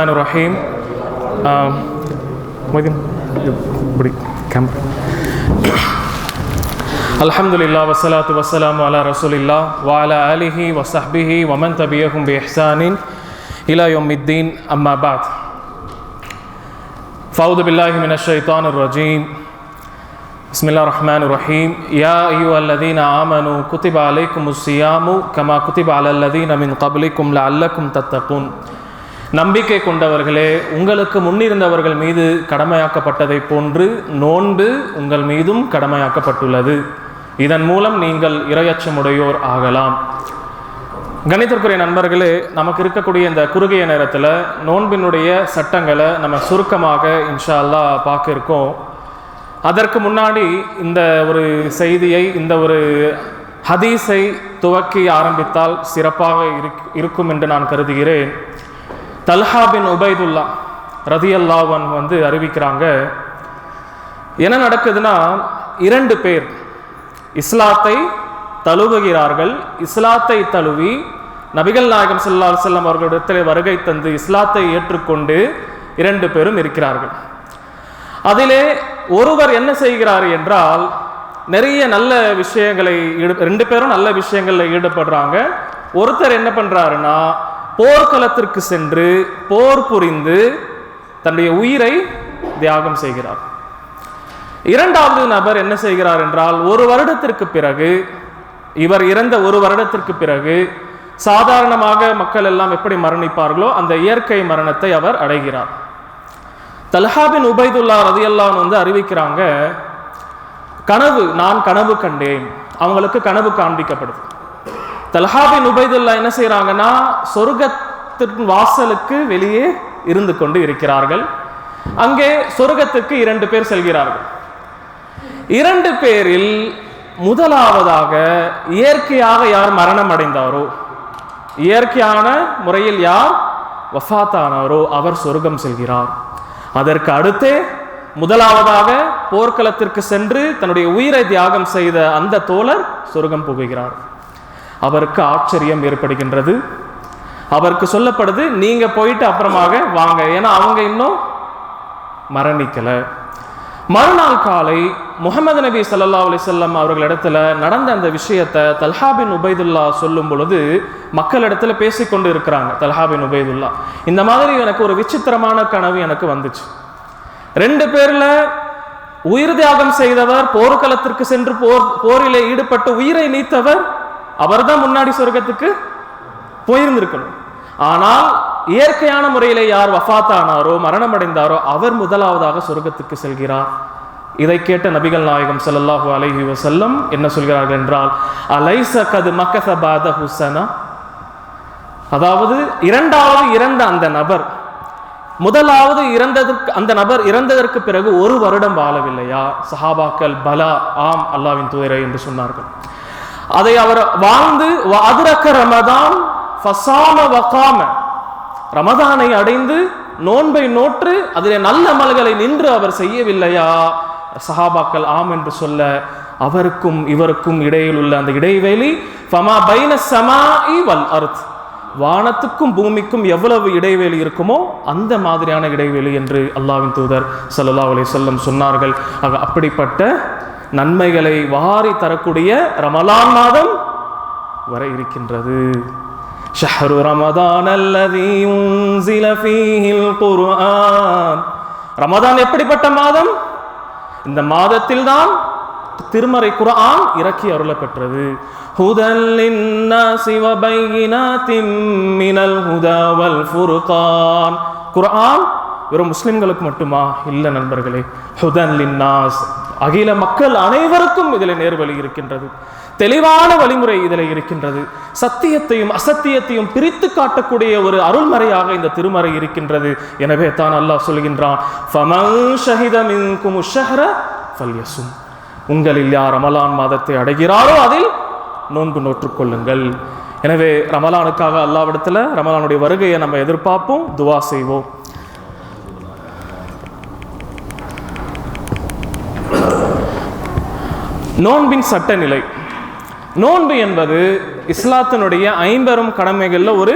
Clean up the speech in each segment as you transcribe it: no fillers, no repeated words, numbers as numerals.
Bismillahirrahmanirrahim. Alhamdulillah wassalatu wassalamu ala rasulillah wa ala alihi wa sahbihi wa man tabi'ahum bi ihsanin ila yawmiddin, amma ba'd. Fa'udhu billahi minash shaitanir rajim. Bismillahirrahmanirrahim. Ya ayyuhalladhina amanu kutiba alaykumus siyamu kama kutiba alal ladhina min qablikum la'allakum tattaqun. நம்பிக்கை கொண்டவர்களே, உங்களுக்கு முன்னிருந்தவர்கள் மீது கடமையாக்கப்பட்டதை போன்று நோன்பு உங்கள் மீதும் கடமையாக்கப்பட்டுள்ளது. இதன் மூலம் நீங்கள் இறையச்சமுடையோர் ஆகலாம். கணிதற்குரிய நண்பர்களே, நமக்கு இருக்கக்கூடிய இந்த குறுகிய நேரத்தில் நோன்பினுடைய சட்டங்களை நம்ம சுருக்கமாக இன்ஷா அல்லாஹ் பார்க்க இருக்கோம். அதற்கு முன்னாடி இந்த ஒரு செய்தியை, இந்த ஒரு ஹதீஸை துவக்கி ஆரம்பித்தால் சிறப்பாக இருக்கும் என்று நான் கருதுகிறேன். தல்ஹா பின் உபைதுல்லா ரதியல்லாஹு அன்ஹு அறிவிக்கிறாங்க, என்ன நடக்குதுன்னா, 2 பேர் இஸ்லாத்தை தழுவுகிறார்கள். இஸ்லாத்தை தழுவி நபிகள் நாயகம் ஸல்லல்லாஹு அலைஹி வஸல்லம் அவர்களிடத்தில் வருகை தந்து இஸ்லாத்தை ஏற்றுக்கொண்டு 2 பேரும் இருக்கிறார்கள். அதிலே ஒருவர் என்ன செய்கிறார் என்றால், நிறைய நல்ல விஷயங்களை 2 பேரும் நல்ல விஷயங்களில் ஈடுபடுறாங்க. ஒருத்தர் என்ன பண்றாருன்னா, போர்க்களத்திற்கு சென்று போர் புரிந்து தன்னுடைய உயிரை தியாகம் செய்கிறார். 2வது நபர் என்ன செய்கிறார் என்றால், 1 வருடத்திற்கு பிறகு, இவர் இறந்த 1 வருடத்திற்கு பிறகு சாதாரணமாக மக்கள் எல்லாம் எப்படி மரணிப்பார்களோ அந்த இயற்கை மரணத்தை அவர் அடைகிறார். தல்ஹா பின் உபைதுல்லா ரலியல்லாஹு அன்ஹு அறிவிக்கிறாங்க, நான் கனவு கண்டேன். அவங்களுக்கு கனவு காண்பிக்கப்படுது. தல்ஹா பின் உபைதுல்லா என்ன செய்யறாங்கன்னா, சொர்க்கத்தின் வாசலுக்கு வெளியே இருந்து கொண்டு இருக்கிறார்கள். அங்கே சொர்க்கத்துக்கு 2 பேர் செல்கிறார்கள். 2 பேரில் முதலாவதாக இயற்கையாக யார் மரணம் அடைந்தாரோ, இயற்கையான முறையில் யார் வஃபாத்தானாரோ அவர் சொர்க்கம் செல்கிறார். அதற்கு அடுத்தே முதலாவதாக போர்க்களத்திற்கு சென்று தன்னுடைய உயிரை தியாகம் செய்த அந்த தோழர் சொர்க்கம் புகுகிறார். அவருக்கு ஆச்சரியம் ஏற்படுகின்றது. அவருக்கு சொல்லப்படுது, நீங்க போயிட்டு அப்புறமாக வாங்க, ஏன்னா அவங்க இன்னும் மரணிக்கல. மறுநாள் காலை முஹம்மது நபி ஸல்லல்லாஹு அலைஹி வஸல்லம் அவர்களிடத்துல நடந்த அந்த விஷயத்தை தல்ஹா பின் உபைதுல்லா சொல்லும் பொழுது மக்களிடத்துல பேசிக்கொண்டு இருக்கிறாங்க. தல்ஹா பின் உபைதுல்லா, இந்த மாதிரி எனக்கு ஒரு விசித்திரமான கனவு எனக்கு வந்துச்சு. 2 பேர்ல உயிர் தியாகம் செய்தவர், போர்க்களத்திற்கு சென்று போரிலே ஈடுபட்டு உயிரை நீத்தவர், அவர் தான் முன்னாடி சொர்க்கத்துக்கு போயிருந்திருக்கணும். ஆனால் இயற்கையான முறையிலே யார் வஃபாத்தானாரோ, மரணம் அடைந்தாரோ அவர் முதலாவதாக சொர்க்கத்துக்கு செல்கிறார். இதை கேட்ட நபிகள் நாயகம் ஸல்லல்லாஹு அலைஹி வஸல்லம் என்ன சொல்கிறார்கள் என்றால், அலைஸ கத் மக்கஸ பாதஹு ஸனா, அதாவது 2வது இறந்த அந்த நபர் முதலாவது அந்த நபர் இறந்ததற்கு பிறகு 1 வருடம் வாழவில்லையா? சஹாபாக்கள் பலா, ஆம் அல்லாஹ்வின் தூதரே என்று சொன்னார்கள். அதை அவர் வாழ்ந்து அதுரக்க ரமதான் ஃபஸாம வகாம, ரமதானை அடைந்து நோன்பை நோற்று அதிலே நல்ல அமல்களை நின்று அவர் செய்யவில்லையா? சஹாபாக்கள் ஆம் என்று சொல்ல, அவருக்கும் இவருக்கும் இடையில் உள்ள அந்த இடைவெளி ஃபமா பைன ஸமாஇ வல் அர்த், வானத்துக்கும் பூமிக்கும் எவ்வளவு இடைவெளி இருக்குமோ அந்த மாதிரியான இடைவெளி என்று அல்லாஹ்வின் தூதர் ஸல்லல்லாஹு அலைஹி வஸல்லம் சொன்னார்கள். அப்படிப்பட்ட நன்மைகளை வாரி தரக்கூடிய ரமலான் மாதம் வர இருக்கின்றது. ஷஹ்ரு ரமதான் அல்லதீ உன்ஸில ஃபீஹில் குர்ஆன், ரமதான் எப்படிப்பட்ட மாதம்? இந்த மாதத்தில் தான் திருமறை குர்ஆன் இறக்கி அருளப்பெற்றது. ஹுதல் லின்னாஸி வ பையினாத்தின் மினல் ஹுதா வல் ஃபுர்கான். குர்ஆன் வெறும் முஸ்லிம்களுக்கு மட்டுமா? இல்லை நண்பர்களே, ஹுதன் லின்னாஸ், அகில மக்கள் அனைவருக்கும் இதில் நேர்வழி இருக்கின்றது. தெளிவான வழிமுறை இதில் இருக்கின்றது. சத்தியத்தையும் அசத்தியத்தையும் பிரித்து காட்டக்கூடிய ஒரு அருள்மறையாக இந்த திருமறை இருக்கின்றது. எனவே தான் அல்லாஹ் சொல்கின்றான், ஃபமன் ஷஹித மின்கும் ஷஹ்ர ஃபல்யஸும், உங்களில் யார் ரமலான் மாதத்தை அடைகிறாரோ அதில் நோன்பு நோற்றுக்கொள்ளுங்கள். எனவே ரமலானுக்காக அல்லாஹ்விடத்தில் ரமலானுடைய வருகையை நம்ம எதிர்பார்ப்போம், துவா செய்வோம். நோன்பின் சட்ட நிலை. நோன்பு என்பது இஸ்லாத்தினுடைய 50 கடமைகளில் ஒரு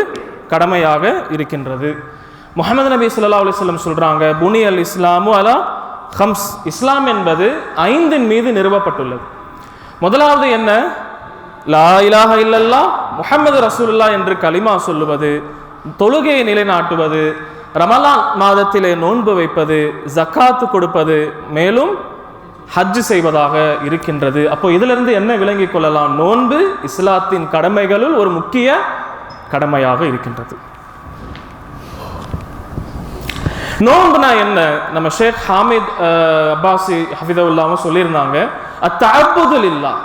கடமையாக இருக்கின்றது. முஹம்மது நபி ஸல்லல்லாஹு அலைஹி வஸல்லம் சொல்றாங்க, புனி அல் இஸ்லாமு அலா ஹம்ஸ், இஸ்லாம் என்பது 5 மீது நிறுவப்பட்டுள்ளது. முதலாவது என்ன? லா இலாஹ இல்லல்லாஹ் முஹம்மது ரசூலுல்லாஹ் என்று கலிமா சொல்லுவது, தொழுகையை நிலைநாட்டுவது, ரமலான் மாதத்திலே நோன்பு வைப்பது, ஜக்காத்து கொடுப்பது, மேலும் ஹஜ் செய்வதாக இருக்கின்றது. அப்போ இதிலிருந்து என்ன விளங்கிக் கொள்ளலாம்? நோன்பு இஸ்லாத்தின் கடமைகளுள் ஒரு முக்கிய கடமையாக இருக்கின்றது. நோன்புனா என்ன? நம்ம ஷேக் ஹாமித் அப்பாசி ஹஃபிதவுல்லாஹ் சொல்லியிருந்தாங்க, அத்தஅப்புது லில்லாஹ்,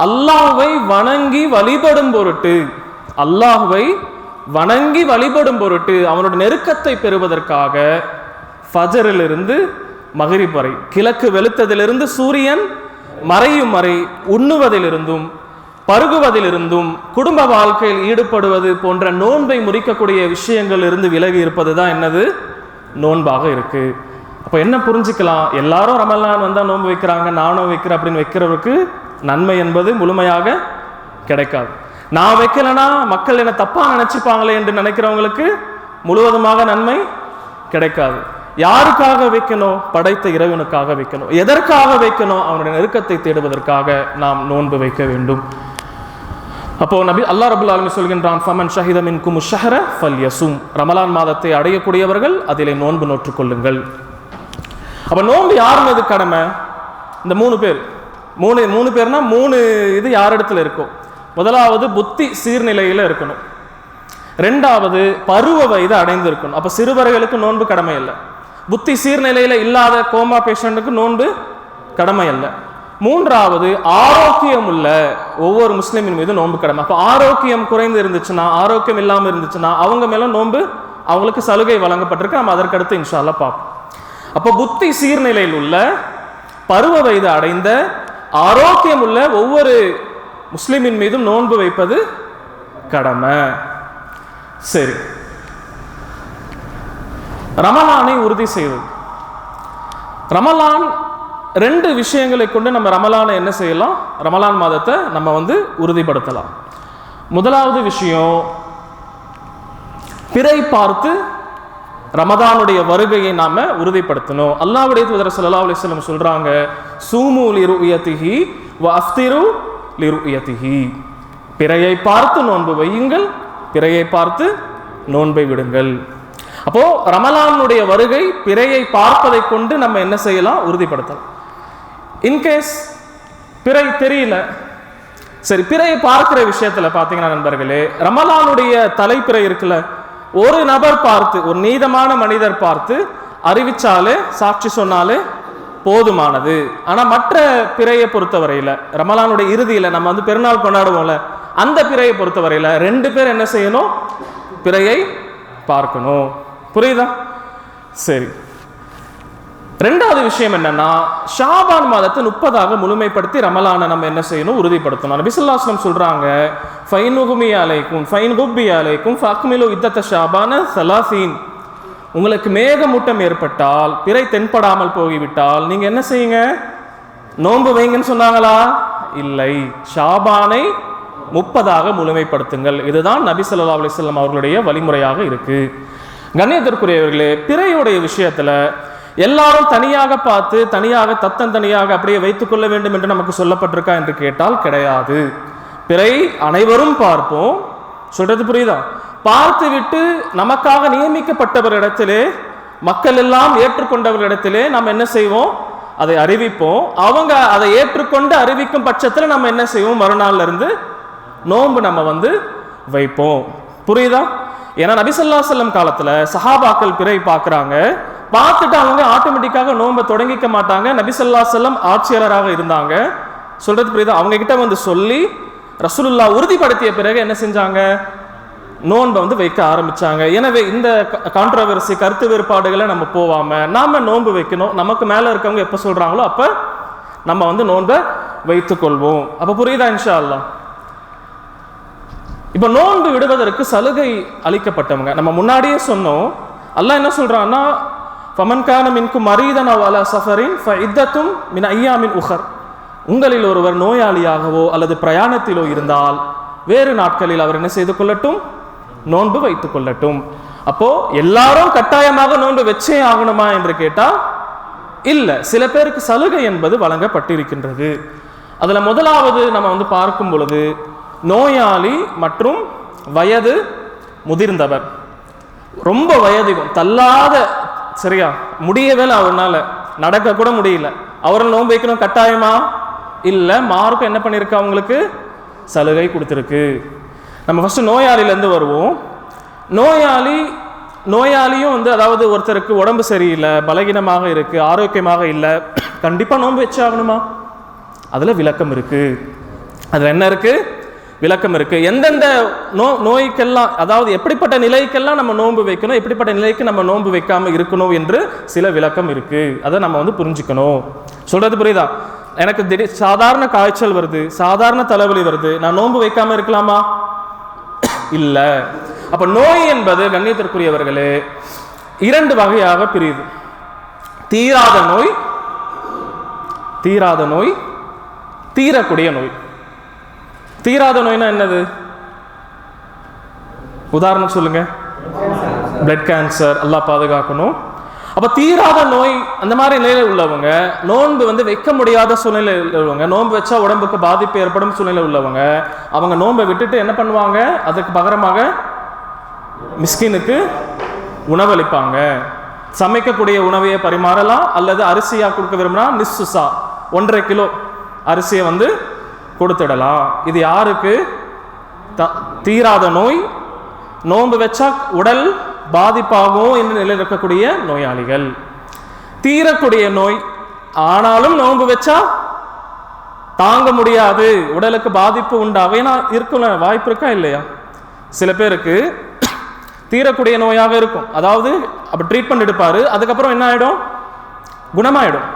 அல்லாஹ்வை வணங்கி வழிபடும் பொருட்டு, அல்லாஹ்வை வணங்கி வழிபடும் பொருட்டு, அவனுடைய நெருக்கத்தை பெறுவதற்காக ஃபஜரிலிருந்து மக்ரிப் வரை, கிழக்கு வெளுத்ததிலிருந்து சூரியன் மறையும் வரை உண்ணுவதிலிருந்தும் பருகுவதிலிருந்தும் குடும்ப வாழ்க்கையில் ஈடுபடுவது போன்ற நோன்பை முறிக்கக்கூடிய விஷயங்கள் இருந்து விலகி இருப்பது தான் என்னது? நோன்பாக இருக்கு. அப்போ என்ன புரிஞ்சுக்கலாம்? எல்லாரும் ரமலான் வந்தால் நோன்பு வைக்கிறாங்க, நானும் வைக்கிறேன் அப்படின்னு வைக்கிறவருக்கு நன்மை என்பது முழுமையாக கிடைக்காது. நான் வைக்கலைன்னா மக்கள் என்ன தப்பா நினைச்சுப்பாங்களே என்று நினைக்கிறவங்களுக்கு முழுவதுமாக நன்மை கிடைக்காது. யாருக்காக வைக்கணும்? படைத்த இறைவனுக்காக வைக்கணும். எதற்காக வைக்கணும்? அவனுடைய நெருக்கத்தை தேடுவதற்காக நாம் நோன்பு வைக்க வேண்டும். அப்போ நபி அல்லாஹ் ரப்பல் ஆலமீன் சொல்கின்றான், ஃபமன் ஷஹித மின்கும் ஷஹர ஃபல்யஸும், ரமலான் மாதத்தை அடையக்கூடியவர்கள் அதிலே நோன்பு நோற்றுக் கொள்ளுங்கள். அப்ப நோன்பு யார் மீது கடமை? இந்த 3 பேர். மூணு பேர்னா 3 இது யார் இடத்துல இருக்கும்? முதலாவது புத்தி சீர்நிலையில இருக்கணும், 2வது பருவ வயது அடைந்திருக்கணும். அப்ப சிறுவர்களுக்கு நோன்பு கடமை இல்லை. புத்தி சீர்நிலையில இல்லாத கோமா பேஷண்ட்டுக்கு நோன்பு கடமை அல்ல. 3வது ஆரோக்கியம் உள்ள ஒவ்வொரு முஸ்லிமின் மீது நோன்பு கடமை. அப்ப ஆரோக்கியம் குறைந்து இருந்துச்சுன்னா, ஆரோக்கியம் இல்லாம இருந்துச்சுன்னா அவங்க மேல நோன்பு, அவங்களுக்கு சலுகை வழங்கப்பட்டிருக்கு. நம்ம அதற்கடுத்து இன்ஷா அல்லாஹ் பார்ப்போம். அப்ப புத்தி சீர்நிலையில் உள்ள, பருவ வயது அடைந்த, ஆரோக்கியம் உள்ள ஒவ்வொரு முஸ்லிமின் மீதும் நோன்பு வைப்பது கடமை. சரி, ரமலானை உறுதி செய்வது. ரமலான் 2 விஷயங்களை கொண்டு நம்ம ரமலானை என்ன செய்யலாம்? ரமலான் மாதத்தை நம்ம உறுதிப்படுத்தலாம். முதலாவது விஷயம், பிறை பார்த்து ரமதானுடைய வருகையை நாம உறுதிப்படுத்தணும். அல்லாஹ்வுடைய தூதர் ஸல்லல்லாஹு அலைஹி வஸல்லம் சொல்றாங்க, சூமு லிருயதிஹி வ அஃப்திரு லிருயதிஹி, பிறையை பார்த்து நோன்பு வையுங்கள், பிறையை பார்த்து நோன்பை விடுங்கள். அப்போ ரமலானுடைய வருகை பிறையை பார்ப்பதை கொண்டு நம்ம என்ன செய்யலாம்? உறுதிப்படுத்தலாம். இன்கேஸ் பிறை தெரியல, சரி, பிறையை பார்க்கிற விஷயத்துல பாத்தீங்கன்னா நண்பர்களே, ரமலானுடைய தலைப்பிறை இருக்குல்ல, ஒரு நபர் பார்த்து, ஒரு நீதமான மனிதர் பார்த்து அறிவிச்சாலே, சாட்சி சொன்னாலே போதுமானது. ஆனா மற்ற பிறையை பொறுத்தவரையில, ரமலானுடைய இறுதியில நம்ம பெருநாள் கொண்டாடுவோம்ல, அந்த பிறையை பொறுத்தவரையில 2 பேர் என்ன செய்யணும்? பிறையை பார்க்கணும். புரியுதா? சரி, 2வது விஷயம் என்னன்னா, ஷாபான் மாதத்தை 30ஆக முழுமைப்படுத்தி ரமலானை நம்ம என்ன செய்யணும்? உறுதிப்படுத்தணும். நபி ஸல்லல்லாஹு அலைஹி வஸல்லம் சொல்றாங்க, ஃபைன் குபி அலைக்கும் ஃபக்மிலு இத்தத ஷாபான 30. உங்களுக்கு மேகமூட்டம் ஏற்பட்டால், பிறை தென்படாமல் போய்விட்டால் நீங்க என்ன செய்யுங்க? நோன்பு வைங்கன்னு சொன்னாங்களா? இல்லை, ஷாபானை 30ஆக முழுமைப்படுத்துங்கள். இதுதான் நபி ஸல்லல்லாஹு அலைஹி வஸல்லம் அவர்களுடைய வழிமுறையாக இருக்கு. கண்ணியத்திற்குரியவர்களே, பிறையுடைய விஷயத்துல எல்லாரும் தனியாக பார்த்து, தனியாக தனியாக அப்படியே வைத்துக் கொள்ள வேண்டும் என்று நமக்கு சொல்லப்பட்டிருக்கா என்று கேட்டால் கிடையாது. பிறை அனைவரும் பார்ப்போம். சொல்றது புரியுதா? பார்த்து விட்டு நமக்காக நியமிக்கப்பட்டவரிடத்திலே, மக்கள் எல்லாம் ஏற்றுக்கொண்டவர்களிடத்திலே நாம் என்ன செய்வோம்? அதை அறிவிப்போம். அவங்க அதை ஏற்றுக்கொண்டு அறிவிக்கும் பட்சத்தில் நம்ம என்ன செய்வோம்? மறுநாள்ல இருந்து நோன்பு நம்ம வைப்போம். புரியுதா? ஏன்னா நபி ஸல்லல்லாஹு அலைஹி வஸல்லம் காலத்துல சஹாபாக்கள் பிறை பார்க்கறாங்க, பார்த்துட்டு அவங்க ஆட்டோமேட்டிக்காக நோன்பை தொடங்கிக்க மாட்டாங்க. நபி ஸல்லல்லாஹு அலைஹி வஸல்லம் ஆட்சியராக இருந்தாங்க. சொல்றது புரியுதா? அவங்க கிட்ட சொல்லி ரசூலுல்லாஹ் உறுதிப்படுத்திய பிறகு என்ன செஞ்சாங்க? நோன்பை வைக்க ஆரம்பிச்சாங்க. எனவே இந்த கான்ட்ரோவர்சி, கருத்து வேறுபாடுகளை நம்ம போவாம நாம நோன்பு வைக்கணும். நமக்கு மேல இருக்கவங்க எப்ப சொல்றாங்களோ அப்ப நம்ம நோன்பை வைத்துக் கொள்வோம். அப்ப புரியுதா? இன்ஷா அல்லாஹ். இப்ப நோன்பு விடுவதற்கு சலுகை அளிக்கப்பட்டவங்க நம்ம முன்னாடியே சொன்னோம். அல்லாஹ் என்ன சொல்றான்னா, ஃபமன் கான மின்கும் மரீதன் அவ் அலா ஸஃபரின் ஃபஇத்தத்தும் மின் அய்யாமின் உஹர், உங்களில் ஒருவர் நோயாளியாகவோ அல்லது பிரயாணத்திலோ இருந்தால் வேறு நாட்களில் அவர் என்ன செய்து கொள்ளட்டும்? நோன்பு வைத்துக் கொள்ளட்டும். அப்போ எல்லாரும் கட்டாயமாக நோன்பு வச்சே ஆகணுமா என்று கேட்டால் இல்லை, சில பேருக்கு சலுகை என்பது வழங்கப்பட்டிருக்கின்றது. அதில் முதலாவது நம்ம பார்க்கும் பொழுது நோயாளி மற்றும் வயது முதிர்ந்தவர். ரொம்ப வயதிகம் தள்ளாத, சரியா முடியவே அவரால் நடக்க கூட முடியல, அவர்கள் நோன்பு வைக்கணும் கட்டாயமா இல்லை, மார்க்கம் என்ன பண்ணியிருக்கு, அவங்களுக்கு சலுகை கொடுத்துருக்கு. நம்ம ஃபர்ஸ்ட் நோயாளியிலேருந்து வருவோம். நோயாளியும் அதாவது ஒருத்தருக்கு உடம்பு சரியில்லை, பலகீனமாக இருக்கு, ஆரோக்கியமாக இல்லை, கண்டிப்பாக நோன்பு வச்சாகணுமா? அதில் விளக்கம் இருக்கு. அதில் என்ன இருக்கு? விளக்கம் இருக்கு. எந்தெந்த நோய்க்கெல்லாம், அதாவது எப்படிப்பட்ட நிலைக்கெல்லாம் நம்ம நோன்பு வைக்கணும், எப்படிப்பட்ட நிலைக்கு நம்ம நோன்பு வைக்காம இருக்கணும் என்று சில விளக்கம் இருக்கு. அதை நம்ம புரிஞ்சுக்கணும். சொல்றது புரியுதா? எனக்கு சாதாரண காய்ச்சல் வருது, சாதாரண தலைவலி வருது, நான் நோன்பு வைக்காம இருக்கலாமா? இல்ல. அப்ப நோய் என்பது கண்ணியத்திற்குரியவர்களே 2 வகையாக பிரியுது. தீராத நோய், தீரக்கூடிய நோய். தீராத நோய்னா என்னது? உதாரணம் சொல்லுங்க. பிளட் கேன்சர், அல்லாஹ் பாதுகாக்கணும். அப்ப தீராத நோய் அந்த மாதிரி நிலையில உள்ளவங்க, நோன்பு வைக்க முடியாத சூழ்நிலையில் உள்ளவங்க, நோன்பு வச்சா உடம்புக்கு பாதிப்பு ஏற்படும் சூழ்நிலை உள்ளவங்க, அவங்க நோன்பை விட்டுட்டு என்ன பண்ணுவாங்க? அதுக்கு பகரமாக மிஸ்கினுக்கு உணவளிப்பாங்க. சமைக்கக்கூடிய உணவையை பரிமாறலாம், அல்லது அரிசியா கொடுக்க விரும்பினா நிஸ்ஸா 1.5 கிலோ அரிசியை கொடுத்துடலாம். இது யாருக்கு? தீராத நோய், நோன்பு வச்சா உடல் பாதிப்பாகும் என்று நிலையில் இருக்கக்கூடிய நோயாளிகள். தீரக்கூடிய நோய் ஆனாலும் நோன்பு வச்சா தாங்க முடியாது, உடலுக்கு பாதிப்பு உண்டாகும். ஏன்னா இருக்கணும், வாய்ப்பு இருக்கா இல்லையா? சில பேருக்கு தீரக்கூடிய நோயாக இருக்கும், அதாவது அப்ப ட்ரீட்மெண்ட் எடுப்பாரு, அதுக்கப்புறம் என்ன ஆயிடும்? குணமாயிடும்.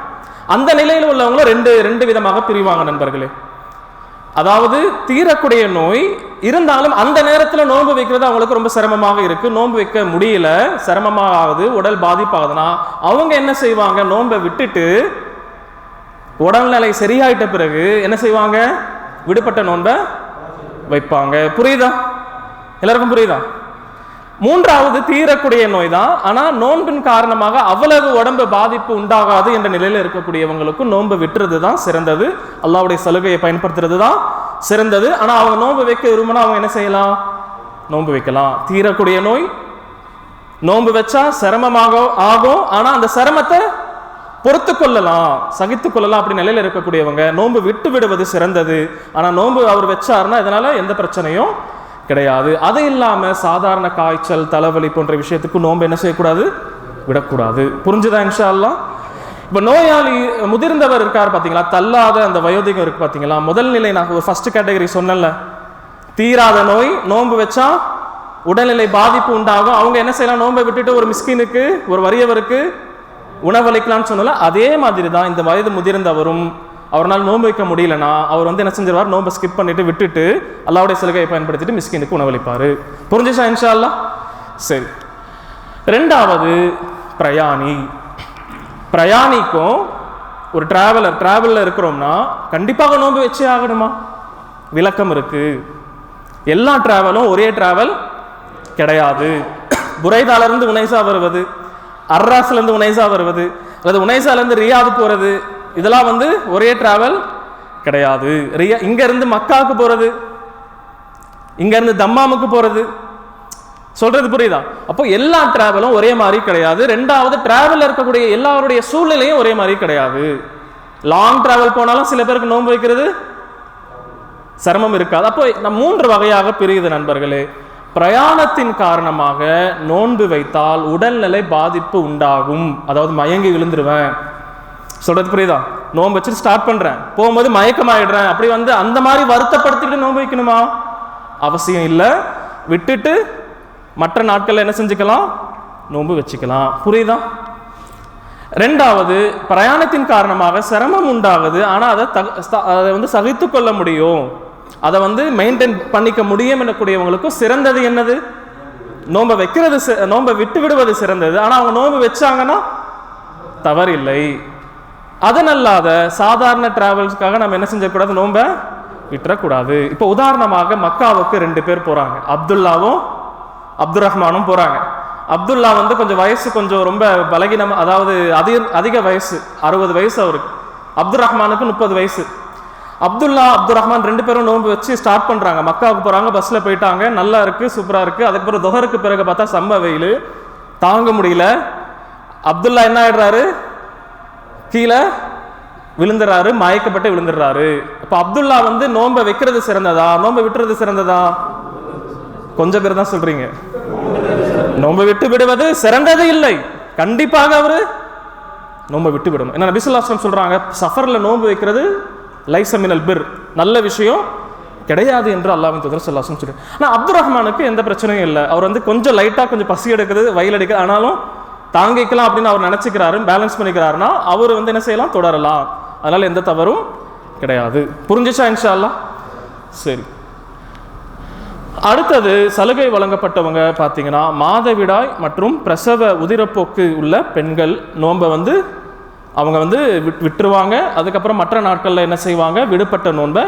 அந்த நிலையில் உள்ளவங்களும் ரெண்டு விதமாக பிரிவாங்க நண்பர்களே. அதாவது தீரக்கூடிய நோய் இருந்தாலும் அந்த நேரத்தில் நோன்பு வைக்கிறது அவங்களுக்கு ரொம்ப சிரமமாக இருக்கு, நோன்பு வைக்க முடியல, சிரமமாகுது, உடல் பாதிப்பாகுதுன்னா அவங்க என்ன செய்வாங்க? நோன்பை விட்டுட்டு உடல்நிலை சரியாயிட்ட பிறகு என்ன செய்வாங்க? விடுபட்ட நோன்பை வைப்பாங்க. புரியுதா? எல்லாருக்கும் புரியுதா? மூன்றாவது தீரக்கூடிய நோய் தான், ஆனா நோன்பின் காரணமாக அவ்வளவு உடம்பு பாதிப்பு உண்டாகாது என்ற நிலையில இருக்கக்கூடியவங்களுக்கும் நோன்பு விட்டுறது தான் சிறந்தது, அல்லாஹ்வுடைய சலுகையை பயன்படுத்துறது தான் சிறந்தது. ஆனா அவங்க நோன்பு வைக்க விரும்பினா அவங்க என்ன செய்யலாம்? நோன்பு வைக்கலாம். தீரக்கூடிய நோய் நோன்பு வச்சா சிரமமாக ஆகும், ஆனா அந்த சிரமத்தை பொறுத்து கொள்ளலாம், சகித்து கொள்ளலாம். அப்படி நிலையில இருக்கக்கூடியவங்க நோன்பு விட்டு விடுவது சிறந்தது. ஆனா நோன்பு அவர் வச்சாருன்னா இதனால எந்த பிரச்சனையும் கிடையாது. அது இல்லாம சாதாரண காய்ச்சல், தலைவலி போன்ற விஷயத்துக்கு நோன்பு என்ன செய்யக்கூடாது? விடக்கூடாது. புரிஞ்சுதா இன்ஷா அல்லாஹ்? இப்ப நோயாளி முதிர்ந்தவர் இருக்கார் பாத்தீங்களா, தள்ளாத அந்த வயோதிகம் இருக்கு பாத்தீங்களா, முதல் நிலை நான் ஒரு ஃபர்ஸ்ட் கேட்டகரி சொன்னேன்ல, தீராத நோய், நோன்பு வச்சா உடல்நிலை பாதிப்பு உண்டாகும், அவங்க என்ன செய்யலாம்? நோன்பை விட்டுட்டு ஒரு மிஸ்கினுக்கு, ஒரு வறியவருக்கு உணவளிக்கலாம்னு சொன்னால, அதே மாதிரி தான் இந்த வயது முதிர்ந்தவரும் அவரால் நோன்பு வைக்க முடியலன்னா அவர் என்ன செஞ்சிருவார்? நோன்பை ஸ்கிப் பண்ணிட்டு விட்டுட்டு அல்லாஹ்வுடைய சலுகையை பயன்படுத்திட்டு மிஸ்கினுக்கு உணவளிப்பாரு. புரிஞ்சுச்சா இன்ஷா அல்லாஹ்? சரி. ரெண்டாவது பிரயாணி. பிரயாணிக்கும் ஒரு டிராவல்ல இருக்கிறோம்னா கண்டிப்பாக நோன்பு வச்சே ஆகணுமா? விளக்கம் இருக்கு. எல்லா டிராவலும் ஒரே டிராவல் கிடையாது. புரைதால இருந்து உனைசா வருவது, அர்ராஸ்ல இருந்து உனைசா வருவது, அல்லது உனைசால இருந்து ரியாது போறது, இதெல்லாம் ஒரே டிராவல் கிடையாது. இங்க இருந்து மக்காவுக்கு போறது, இங்க இருந்து தம்மாமுக்கு போறது, சொல்றது புரியுதா? அப்போ எல்லா டிராவலும் ஒரே மாதிரி கிடையாது. ரெண்டாவது டிராவல்ல இருக்கக்கூடிய எல்லாருடைய சூழ்நிலையும் ஒரே மாதிரி கிடையாது. லாங் டிராவல் போனாலும் சில பேருக்கு நோன்பு வைக்கிறது சிரமம் இருக்காது. அப்போ நம்ம 3 வகையாக பிரியுது நண்பர்களே. பிரயாணத்தின் காரணமாக நோன்பு வைத்தால் உடல்நிலை பாதிப்பு உண்டாகும், அதாவது மயங்கி விழுந்துருவேன், சொல்றது புரியுதா? நோன்பு வச்சுட்டு ஸ்டார்ட் பண்றேன், போகும்போது மயக்கமாயிடுறேன், அப்படி அந்த மாதிரி வருத்தப்படுத்திட்டு நோன்பு வைக்கணுமா? அவசியம் இல்லை. விட்டுட்டு மற்ற நாட்கள்ல என்ன செஞ்சுக்கலாம்? நோன்பு வச்சுக்கலாம். புரியுதா? ரெண்டாவது, பிரயாணத்தின் காரணமாக சிரமம் உண்டாகுது, ஆனா அதை சகித்து கொள்ள முடியும், அதை மெயின்டைன் பண்ணிக்க முடியும் எனக்கூடியவங்களுக்கும் சிறந்தது என்னது? நோன்பை வைக்கிறது, நோன்பை விட்டு விடுவது சிறந்தது. ஆனா அவங்க நோன்பு வச்சாங்கன்னா தவறில்லை. அதனல்லாத சாதாரண டிராவல்ஸ்க்காக நம்ம என்ன செஞ்சக்கூடாது? நோன்பை விட்டுறக்கூடாது. இப்போ உதாரணமாக மக்காவுக்கு 2 பேர் போறாங்க, அப்துல்லாவும் அப்துல் ரஹ்மானும் போறாங்க. அப்துல்லா வந்து கொஞ்சம் வயசு கொஞ்சம் ரொம்ப பலகீனம், அதாவது அதிக வயசு, 60 வயசு அவருக்கு. அப்துல் ரஹ்மானுக்கு 30 வயசு. அப்துல்லா அப்துல் ரஹ்மான் 2 பேரும் நோன்பு வச்சு ஸ்டார்ட் பண்றாங்க. மக்காவுக்கு போறாங்க, பஸ்ல போயிட்டாங்க, நல்லா இருக்கு, சூப்பரா இருக்கு. அதுக்கப்புறம் துஹருக்கு பிறகு பார்த்தா சம்ப வெயில், தாங்க முடியல. அப்துல்லா என்ன ஆயிடுறாரு, கீழே விழுந்துறாரு, மயக்கப்பட்டு விழுந்துடுறாரு. அப்ப அப்துல்லா வந்து நோன்பை வைக்கிறது சிறந்ததா, நோன்பை விட்டுறது சிறந்ததா? கொஞ்சம் பேர் தான் சொல்றீங்க. நோன்பை விட்டு விடுவது சிறந்தது இல்லை, கண்டிப்பாக அவரு நோன்பை விட்டு விடணும். என்ன நபி ஸல்லல்லாஹு அலைஹி வஸல்லம் சொல்றாங்க, சஃபர்ல நோன்பு வைக்கிறது லைஸ மினல் பிர், நல்ல விஷயம் கிடையாது என்று அல்லாஹ்வின் தூதர் ஸல்லல்லாஹு அலைஹி வஸல்லம் சொல்றாங்க. ஆனா அப்துல் ரஹ்மானுக்கு எந்த பிரச்சனையும் இல்லை. அவர் வந்து கொஞ்சம் லைட்டா கொஞ்சம் பசி எடுக்குது, வயிறு எடுக்குது, ஆனாலும் தாங்கிக்கலாம் அப்படின்னு அவர் நினைச்சுக்கிறாரு, பேலன்ஸ் பண்ணிக்கிறாருன்னா அவர் வந்து என்ன செய்யலாம், தொடரலாம். அதனால எந்த தவறும் கிடையாது. புரிஞ்சுச்சா இன்ஷா அல்லாஹ்? சரி. அடுத்தது சலுகை வழங்கப்பட்டவங்க பார்த்தீங்கன்னா மாதவிடாய் மற்றும் பிரசவ உதிரப்போக்கு உள்ள பெண்கள் நோன்பை வந்து அவங்க வந்து விட்டுருவாங்க. அதுக்கப்புறம் மற்ற நாட்களில் என்ன செய்வாங்க, விடுபட்ட நோன்பை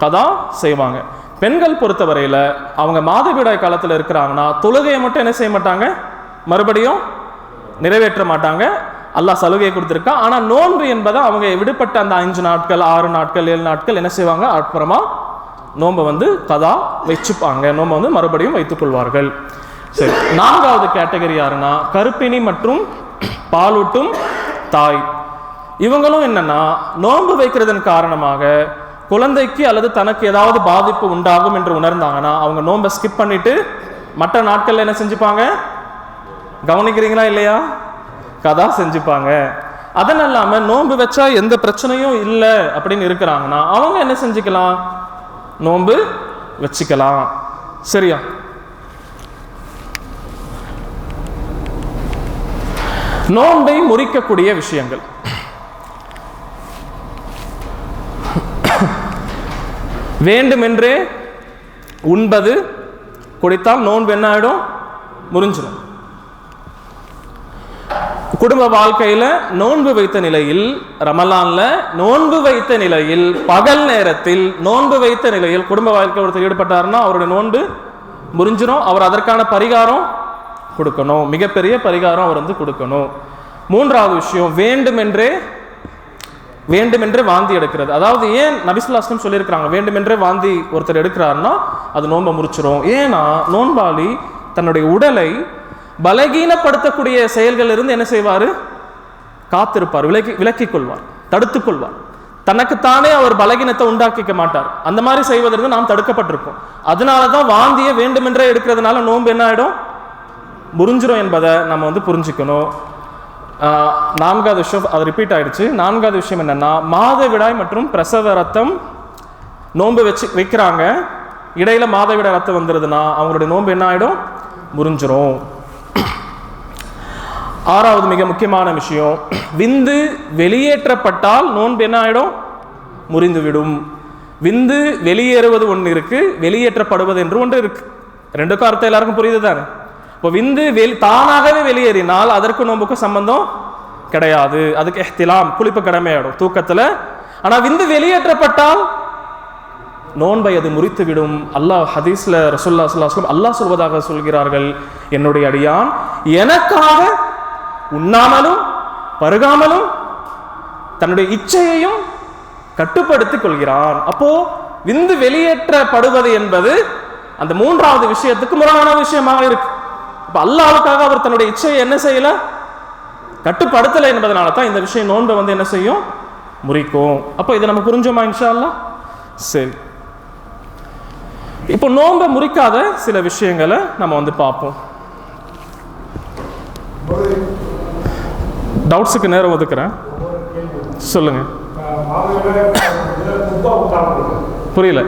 கதா செய்வாங்க. பெண்கள் பொறுத்தவரையில் அவங்க மாதவிடாய் காலத்தில் இருக்கிறாங்கன்னா தொழுகையை மட்டும் என்ன செய்ய மாட்டாங்க, மறுபடியும் நிறைவேற்ற மாட்டாங்க. அல்லாஹ் சலுகையை கொடுத்துருக்கா. ஆனால் நோன்பு என்பதை அவங்க விடுபட்ட அந்த 5 நாட்கள் 6 நாட்கள் 7 நாட்கள் என்ன செய்வாங்க, அப்புறமா நோன்பை வந்து கதா வச்சுப்பாங்க, நோன்பை வந்து மறுபடியும் வைத்துக் கொள்வார்கள். சரி, 4வது கேட்டகரி யாருன்னா கர்ப்பிணி மற்றும் பாலூட்டும் தாய். இவங்களும் என்னன்னா நோன்பு வைக்கிறதன் காரணமாக குழந்தைக்கு அல்லது தனக்கு ஏதாவது பாதிப்பு உண்டாகும் என்று உணர்ந்தாங்கன்னா அவங்க நோன்பை ஸ்கிப் பண்ணிட்டு மற்ற நாட்கள்ல என்ன செஞ்சுப்பாங்க, கவனிக்கிறீங்களா இல்லையா, கதா செஞ்சுப்பாங்க. அதன் இல்லாம நோன்பு வச்சா எந்த பிரச்சனையும் இல்லை அப்படின்னு இருக்கிறாங்கன்னா அவங்க என்ன செஞ்சுக்கலாம், நோன்பு வச்சுக்கலாம். சரியா? நோன்பை முறிக்கக்கூடிய விஷயங்கள். வேண்டுமென்றே உண்பது குடித்தால் நோன்பு என்ன ஆயிடும், முறிஞ்சிடும். குடும்ப வாழ்க்கையில நோன்பு வைத்த நிலையில், ரமலான்ல நோன்பு வைத்த நிலையில், பகல் நேரத்தில் நோன்பு வைத்த நிலையில் குடும்ப வாழ்க்கை ஒருத்தர் ஈடுபட்டாருன்னா அவருடைய நோன்பு முறிஞ்சிடும். அவர் அதற்கான பரிகாரம் கொடுக்கணும், மிகப்பெரிய பரிகாரம் அவர் வந்து கொடுக்கணும். 3வது விஷயம் வேண்டுமென்றே வாந்தி எடுக்கிறது. அதாவது ஏன் நபி ஸல்லல்லாஹு அலைஹி வஸல்லம் சொல்லியிருக்கிறாங்க வேண்டுமென்றே வாந்தி ஒருத்தர் எடுக்கிறாருன்னா அது நோன்பை முறிச்சிடும். ஏன்னா நோன்பாளி தன்னுடைய உடலை பலகீனப்படுத்தக்கூடிய செயல்கள் இருந்து என்ன செய்வார், காத்திருப்பார், விலக்கிக் கொள்வார், தடுத்துக் கொள்வார். தனக்குத்தானே அவர் பலகீனத்தை உண்டாக்கிக்க மாட்டார். அந்த மாதிரி செய்வதற்கு நாம் தடுக்கப்பட்டிருக்கோம். அதனாலதான் வாந்தியை வேண்டுமென்றே எடுக்கிறதுனால நோன்பு என்ன ஆயிடும், முறிஞ்சிரும் என்பதை நம்ம வந்து புரிஞ்சுக்கணும். 4வது விஷயம் அது ரிப்பீட் ஆயிடுச்சு. 4வது விஷயம் என்னன்னா மாதவிடாய் மற்றும் பிரசவ ரத்தம் நோன்பு வைக்கிறாங்க, இடையில மாதவிடாய் ரத்தம் வந்துருதுன்னா அவங்களுடைய நோன்பு என்ன ஆயிடும், முறிஞ்சிரும். 6வது மிக முக்கியமான விஷயம், விந்து வெளியேற்றப்பட்டால் நோன்பு என்ன ஆயிடும், முறிந்துவிடும். விந்து வெளியேறுவது ஒன்று இருக்கு, வெளியேற்றப்படுவது என்று ஒன்று இருக்கு. ரெண்டுக்கும் அர்த்தம் எல்லாருக்கும் புரியுது தானே? இப்போ விந்து தானாகவே வெளியேறினால் அதற்கு நோன்புக்கு சம்பந்தம் கிடையாது, அதுக்கு இஹ்திலாம் குளிப்பு கடமையாடும் தூக்கத்துல. ஆனா விந்து வெளியேற்றப்பட்டால் நோன்பை அது முறித்துவிடும். அல்லாஹ் ஹதீஸ்ல ரசூலுல்லாஹி ஸல்லல்லாஹு அலைஹி வஸல்லம் அல்லாஹ் சொல்வதாக சொல்கிறார்கள், என்னுடைய அடியான் எனக்காக உண்ணாமலும் பருகாமலும் தன்னுடைய இச்சையையும் கட்டுப்படுத்திக் கொள்கிறான். அப்போ விந்து வெளியேற்றப்படுவது என்பது அந்த 3வது விஷயத்துக்கு முரணான விஷயமாக இருக்கு. அப்ப அல்லாஹ்வுக்காக அவர் தன்னுடைய இச்சையை என்ன செய்யல, கட்டுப்படுத்தலை என்பதனால தான் இந்த விஷயம் நோன்பை வந்து என்ன செய்யும், முறிக்கும். அப்போ இதை நம்ம புரிஞ்சோமா இன்ஷா அல்லாஹ்? சரி, இப்போ நோன்பை முறிக்காத சில விஷயங்களை நம்ம வந்து பார்ப்போம். டவுட்ஸுக்கு நேரம் ஒதுக்குறேன், சொல்லுங்க. புரியல,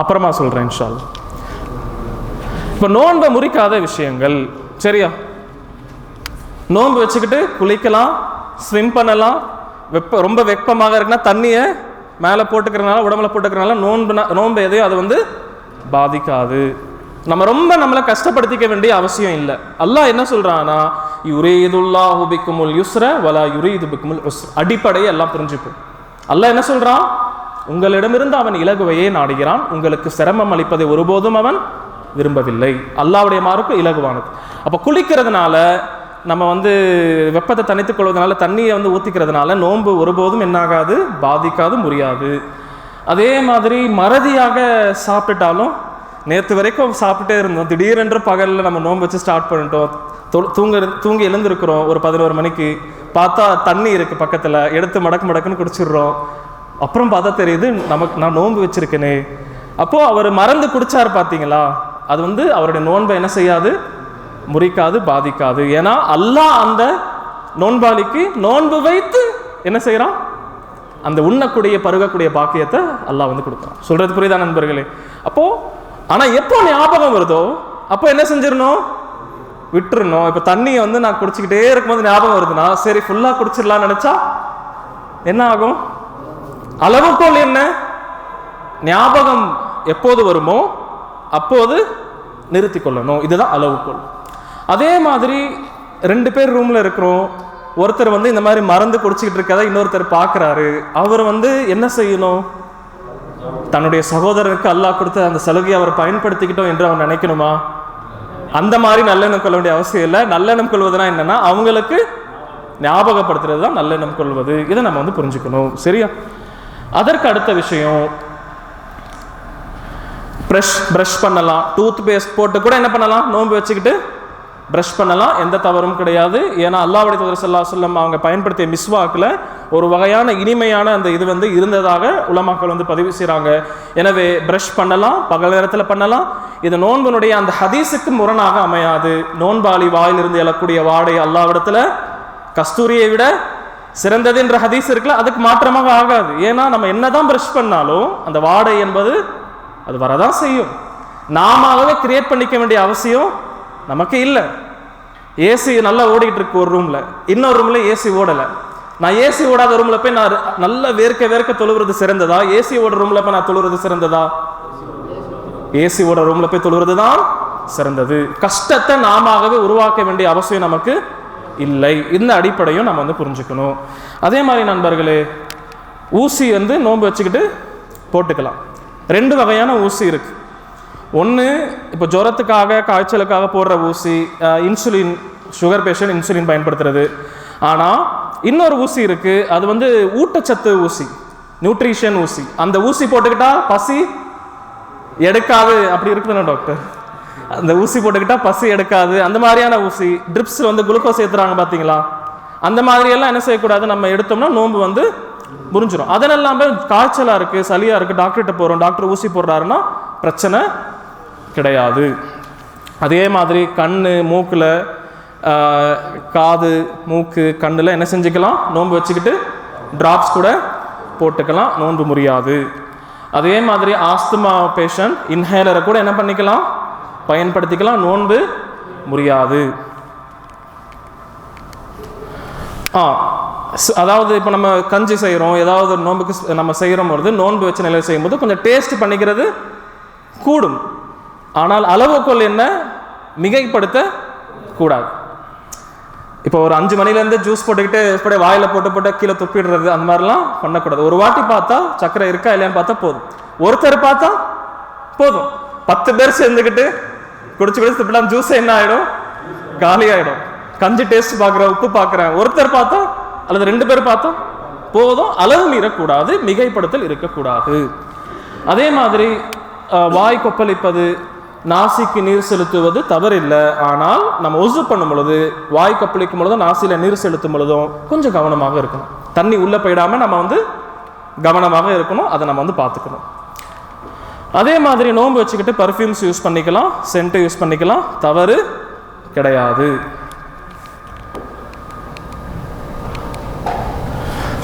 அப்புறமா சொல்றேன் இன்ஷா அல்லாஹ். இப்ப நோன்பை முறிக்காத விஷயங்கள், சரியா? நோன்பு வச்சுக்கிட்டு குளிக்கலாம், ஸ்விம் பண்ணலாம், ரொம்ப வெப்பமாக இருக்குன்னா தண்ணியை மேலே போட்டுக்கிறனால உடம்புல போட்டுக்கிறனால நோன்பு எதையும் அது வந்து பாதிக்காது. நம்ம ரொம்ப நம்மளை கஷ்டப்படுத்திக்க வேண்டிய அவசியம் இல்லை. அல்லாஹ் என்ன சொல்றான்னா, யுரீதுல்லாஹு பிக்குமுல் யுஸ்ர வலா யுரீது பிக்குமுல் உஸ்ர. அடிப்படையை எல்லாம் புரிஞ்சுப்போம். அல்லாஹ் என்ன சொல்றான், உங்களிடமிருந்து அவன் இலகுவையே நாடுகிறான், உங்களுக்கு சிரமம் அளிப்பதை ஒருபோதும் அவன் விரும்பவில்லை. அல்லாஹ்வுடைய மார்க்கம் இலகுவானது. அப்போ குளிக்கிறதுனால நம்ம வெப்பத்தை தணித்துக் கொள்வதனால, தண்ணியை ஊற்றிக்கிறதுனால நோன்பு ஒருபோதும் என்னாகாது, பாதிக்காது, முறியாது. அதே மாதிரி மறதியாக சாப்பிட்டுட்டாலும், நேற்று வரைக்கும் சாப்பிட்டே இருந்தோம், திடீரென்று பகலில் நம்ம நோன்பு வச்சு ஸ்டார்ட் பண்ணிட்டோம், தூங்கி எழுந்திருக்கிறோம், ஒரு 11 மணிக்கு பார்த்தா தண்ணி இருக்குது பக்கத்தில், எடுத்து மடக்குன்னு குடிச்சிடுறோம். அப்புறம் பார்த்தா தெரியுது நான் நோன்பு வச்சிருக்கேனே. அப்போது அவர் மறந்து குடிச்சார் பார்த்தீங்களா, அது அவருடைய நோன்பை என்ன செய்யாது, முறிக்காது, பாதிக்காது. ஏன்னா அல்லாஹ் அந்த நோன்பாளிக்கு நோன்பு வைத்து என்ன செய்யறான், அந்த உண்ணக்கூடிய பருகக்கூடிய பாக்கியத்தை அல்லாஹ் கொடுக்குறான். சொல்றது புரியுதா நண்பர்களே? அப்போ ஆனா எப்போ ஞாபகம் வருதோ அப்போ என்ன செஞ்சிடணும், விட்டுறணும். இப்போ தண்ணியை நான் குடிச்சிக்கிட்டே இருக்கும்போது ஞாபகம் வருதுன்னா சரி ஃபுல்லா குடிச்சிடலாம்னு நினைச்சா என்ன ஆகும்? அளவுகோல் என்ன, ஞாபகம் எப்போது வருமோ அப்போது நிறுத்தி கொள்ளணும். இதுதான் அளவுகோல். அதே மாதிரி 2 பேர் ரூம்ல இருக்கிறோம், ஒருத்தர் இந்த மாதிரி மறந்து குடிச்சிக்கிட்டு இருக்கதை இன்னொருத்தர் பார்க்குறாரு. அவர் என்ன செய்யணும், தன்னுடைய சகோதரனுக்கு அல்லாஹ் கொடுத்த அந்த சலுகையை அவர் பயன்படுத்திக்கிட்டோம் என்று அவர் நினைக்கணுமா? அந்த மாதிரி நல்லெண்ணம் கொள்ள வேண்டிய அவசியம் இல்லை. நல்லெண்ணம் கொள்வதுனா என்னன்னா, அவங்களுக்கு ஞாபகப்படுத்துறது தான் நல்லெண்ணம் கொள்வது. இதை நம்ம புரிஞ்சுக்கணும். சரியா? அதற்கு அடுத்த விஷயம், பிரஷ் பண்ணலாம், டூத் பேஸ்ட் போட்டு கூட என்ன பண்ணலாம், நோன்பு வச்சுக்கிட்டு பிரஷ் பண்ணலாம், எந்த தவறும் கிடையாது. ஏன்னா அல்லாஹ்வுடைய தூதர் ஸல்லல்லாஹு அலைஹி வஸல்லம் அவங்க பயன்படுத்திய மிஸ்வாக்கில் ஒரு வகையான இனிமையான அந்த இது இருந்ததாக உலமாக்கள் பதிவு செய்கிறாங்க. எனவே பிரஷ் பண்ணலாம், பகல் நேரத்தில் பண்ணலாம். இது நோன்பினுடைய அந்த ஹதீஸுக்கு முரணாக அமையாது. நோன்பாளி வாயிலிருந்து எழக்கூடிய வாடை அல்லாஹ்விடத்தில் கஸ்தூரியை விட சிறந்தது என்ற ஹதீஸ் இருக்குல்ல, அதுக்கு மாற்றமாக ஆகாது. ஏன்னா நம்ம என்னதான் பிரஷ் பண்ணாலும் அந்த வாடை என்பது அது வரதான் செய்யும். நாமவே கிரியேட் பண்ணிக்க வேண்டிய அவசியம் நமக்கு இல்லை. ஏசி நல்லா ஓடிக்கிட்டு இருக்கு ஒரு ரூம்ல, இன்னொரு ரூம்ல ஏசி ஓடலை. நான் ஏசி ஓடாத ரூம்ல போய் நான் நல்ல வேர்க்க தொழுகிறது சிறந்ததா, ஏசி ஓடுற ரூம்ல போய் நான் தொழுகிறது சிறந்ததா? ஏசி ஓடுற ரூம்ல போய் தொழுகிறது தான் சிறந்தது. கஷ்டத்தை நாமவே உருவாக்க வேண்டிய அவசியம் நமக்கு இல்லை. இந்த அடிப்படையும் நம்ம புரிஞ்சுக்கணும். அதே மாதிரி நண்பர்களே, ஊசி நோன்பு வச்சுக்கிட்டு போட்டுக்கலாம். 2 வகையான ஊசி இருக்கு. ஒன்று இப்போ ஜுரத்துக்காக காய்ச்சலுக்காக போடுற ஊசி, இன்சுலின், சுகர் பேஷண்ட் இன்சுலின் பயன்படுத்துறது. ஆனால் இன்னொரு ஊசி இருக்கு, அது ஊட்டச்சத்து ஊசி, நியூட்ரிஷன் ஊசி. அந்த ஊசி போட்டுக்கிட்டா பசி எடுக்காது, அப்படி இருக்குதுண்ணா டாக்டர், அந்த ஊசி போட்டுக்கிட்டா பசி எடுக்காது. அந்த மாதிரியான ஊசி, ட்ரிப்ஸ் குளுக்கோஸ் ஏற்றுறாங்க பார்த்தீங்களா, அந்த மாதிரியெல்லாம் என்ன செய்யக்கூடாது, நம்ம எடுத்தோம்னா நோன்பு முறிஞ்சிடும். அதனெல்லாம் காய்ச்சலாக இருக்குது, சளியாக இருக்குது, டாக்டர்கிட்ட போகிறோம், டாக்டர் ஊசி போடுறாருன்னா பிரச்சனை கிடையாது. அதே மாதிரி கண்ணு, மூக்கில், காது, மூக்கு, கண்ணில் என்ன செஞ்சுக்கலாம், நோன்பு வச்சுக்கிட்டு ட்ராப்ஸ் கூட போட்டுக்கலாம், நோன்பு முறியாது. அதே மாதிரி ஆஸ்துமா பேஷண்ட் இன்ஹேலரை கூட என்ன பண்ணிக்கலாம், பயன்படுத்திக்கலாம், நோன்பு முறியாது. அதாவது இப்போ நம்ம கஞ்சி செய்கிறோம், ஏதாவது நோன்புக்கு நம்ம செய்கிறோம் பொழுது, நோன்பு வச்சு நிலை செய்யும்போது கொஞ்சம் டேஸ்ட் பண்ணிக்கிறது கூடும். ஆனால் அளவுக்குள் என்ன, மிகைப்படுத்த கூடாது. இப்போ ஒரு 5 மணிலேருந்து ஜூஸ் போட்டுக்கிட்டு இப்படி வாயில் போட்டு கீழே துப்பிடுறது, அந்த மாதிரிலாம் பண்ணக்கூடாது. ஒரு வாட்டி பார்த்தா சக்கரை இருக்கா இல்லையான்னு பார்த்தா போதும். ஒருத்தர் பார்த்தா போதும், 10 பேர் சேர்ந்துக்கிட்டு குடிச்சு துப்பிடலாம், ஜூஸ் என்ன ஆகிடும், காலி ஆகிடும். கஞ்சி டேஸ்ட் பார்க்குறேன், உப்பு பார்க்குறேன், ஒருத்தர் பார்த்தா அல்லது 2 பேர் பார்த்தா போதும். அளவு மீறக்கூடாது, மிகைப்படுத்தல் இருக்கக்கூடாது. அதே மாதிரி வாய் கொப்பளிப்பது, நாசிக்கு நீர் செலுத்துவது தவறில்லை. ஆனால் நம்ம ஒசு பண்ணும் பொழுது, வாய் கொப்பளிக்கும் பொழுதும் நாசியில நீர் செலுத்தும் பொழுதும் கொஞ்சம் கவனமாக இருக்கணும். தண்ணி உள்ள போயிடாம நம்ம கவனமாக இருக்கணும், அதை நம்ம பார்த்துக்கணும். அதே மாதிரி நோன்பு வச்சுக்கிட்டு பர்ஃப்யூம்ஸ் யூஸ் பண்ணிக்கலாம், சென்ட் யூஸ் பண்ணிக்கலாம், தவறு கிடையாது.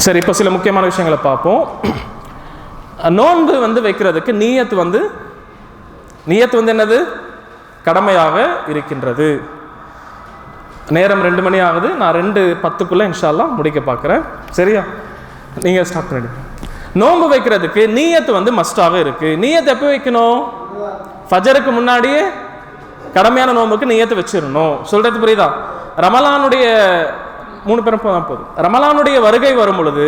சரி, இப்போ சில முக்கியமான விஷயங்களை பார்ப்போம். நோன்பு வைக்கிறதுக்கு நியத்து என்னது, கடமையாக இருக்கின்றது. நேரம் 2 மணி ஆகுது, நான் 2:10 இன்ஷா அல்லாஹ் முடிக்க பார்க்குறேன். சரியா? நீங்கள் ஸ்டார்ட் பண்ணி. நோன்பு வைக்கிறதுக்கு நியத்து மஸ்டாக இருக்கு. நியத்து எப்போ வைக்கணும், ஃபஜருக்கு முன்னாடியே கடமையான நோன்புக்கு நியத்து வச்சிடணும். சொல்றது புரியுதா? ரமலானுடைய 3 பேரும் போதும். ரமலானுடைய வருகை வரும் பொழுது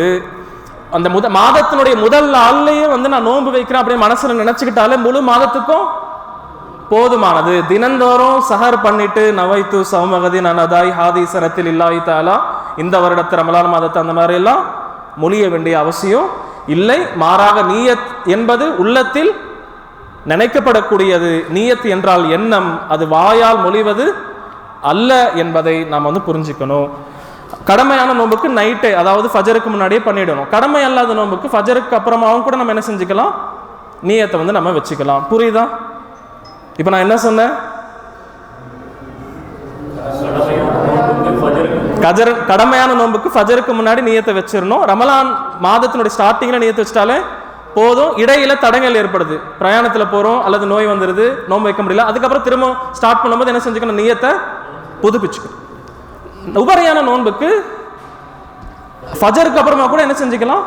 அந்த மாதத்தினுடைய முதல் நாள்லயே வந்து நான் நோன்பு வைக்கிறேன் அப்படின்னு மனசுல நினைச்சுக்கிட்டாலே முழு மாதத்துக்கும் போதுமானது. தினந்தோறும் சஹர் பண்ணிட்டு நவைத்து சௌமகதி நனதாய் ஹாதி சனத்தில் இல்லாஹி தஆலா இந்த வருடத்து ரமலான் மாதத்தை அந்த மாதிரி எல்லாம் மொழிய வேண்டிய அவசியம் இல்லை. மாறாக நியத் என்பது உள்ளத்தில் நினைக்கப்படக்கூடியது. நியத் என்றால் எண்ணம், அது வாயால் மொழிவது அல்ல என்பதை நாம் வந்து புரிஞ்சுக்கணும். கடமையான நோன்புக்கு நைட்டே, அதாவது ஃபஜருக்கு முன்னாடியே பண்ணிடணும். கடமை அல்லாத நோன்புக்கு ஃபஜருக்கு அப்புறமாவும் கூட நம்ம என்ன செஞ்சுக்கலாம், நியத்தை வந்து நம்ம வச்சுக்கலாம். புரியுதா? இப்போ நான் என்ன சொன்னேன், கடமையான நோன்புக்கு ஃபஜருக்கு முன்னாடி நியத்தை வச்சிடணும். ரமலான் மாதத்தினுடைய ஸ்டார்டிங்ல நியத்தை வச்சிட்டாலே போதும். இடையில தடங்கள் ஏற்படுது, பிரயாணத்தில் போறோம் அல்லது நோய் வந்துடுது, நோன்பு வைக்க முடியல, அதுக்கப்புறம் திரும்ப ஸ்டார்ட் பண்ணும்போது என்ன செஞ்சுக்கணும், நியத்தை புதுப்பிச்சுக்கணும். உபரியான நோன்புக்கு ஃபஜருக்கு அப்புறமா கூட என்ன செஞ்சுக்கலாம்,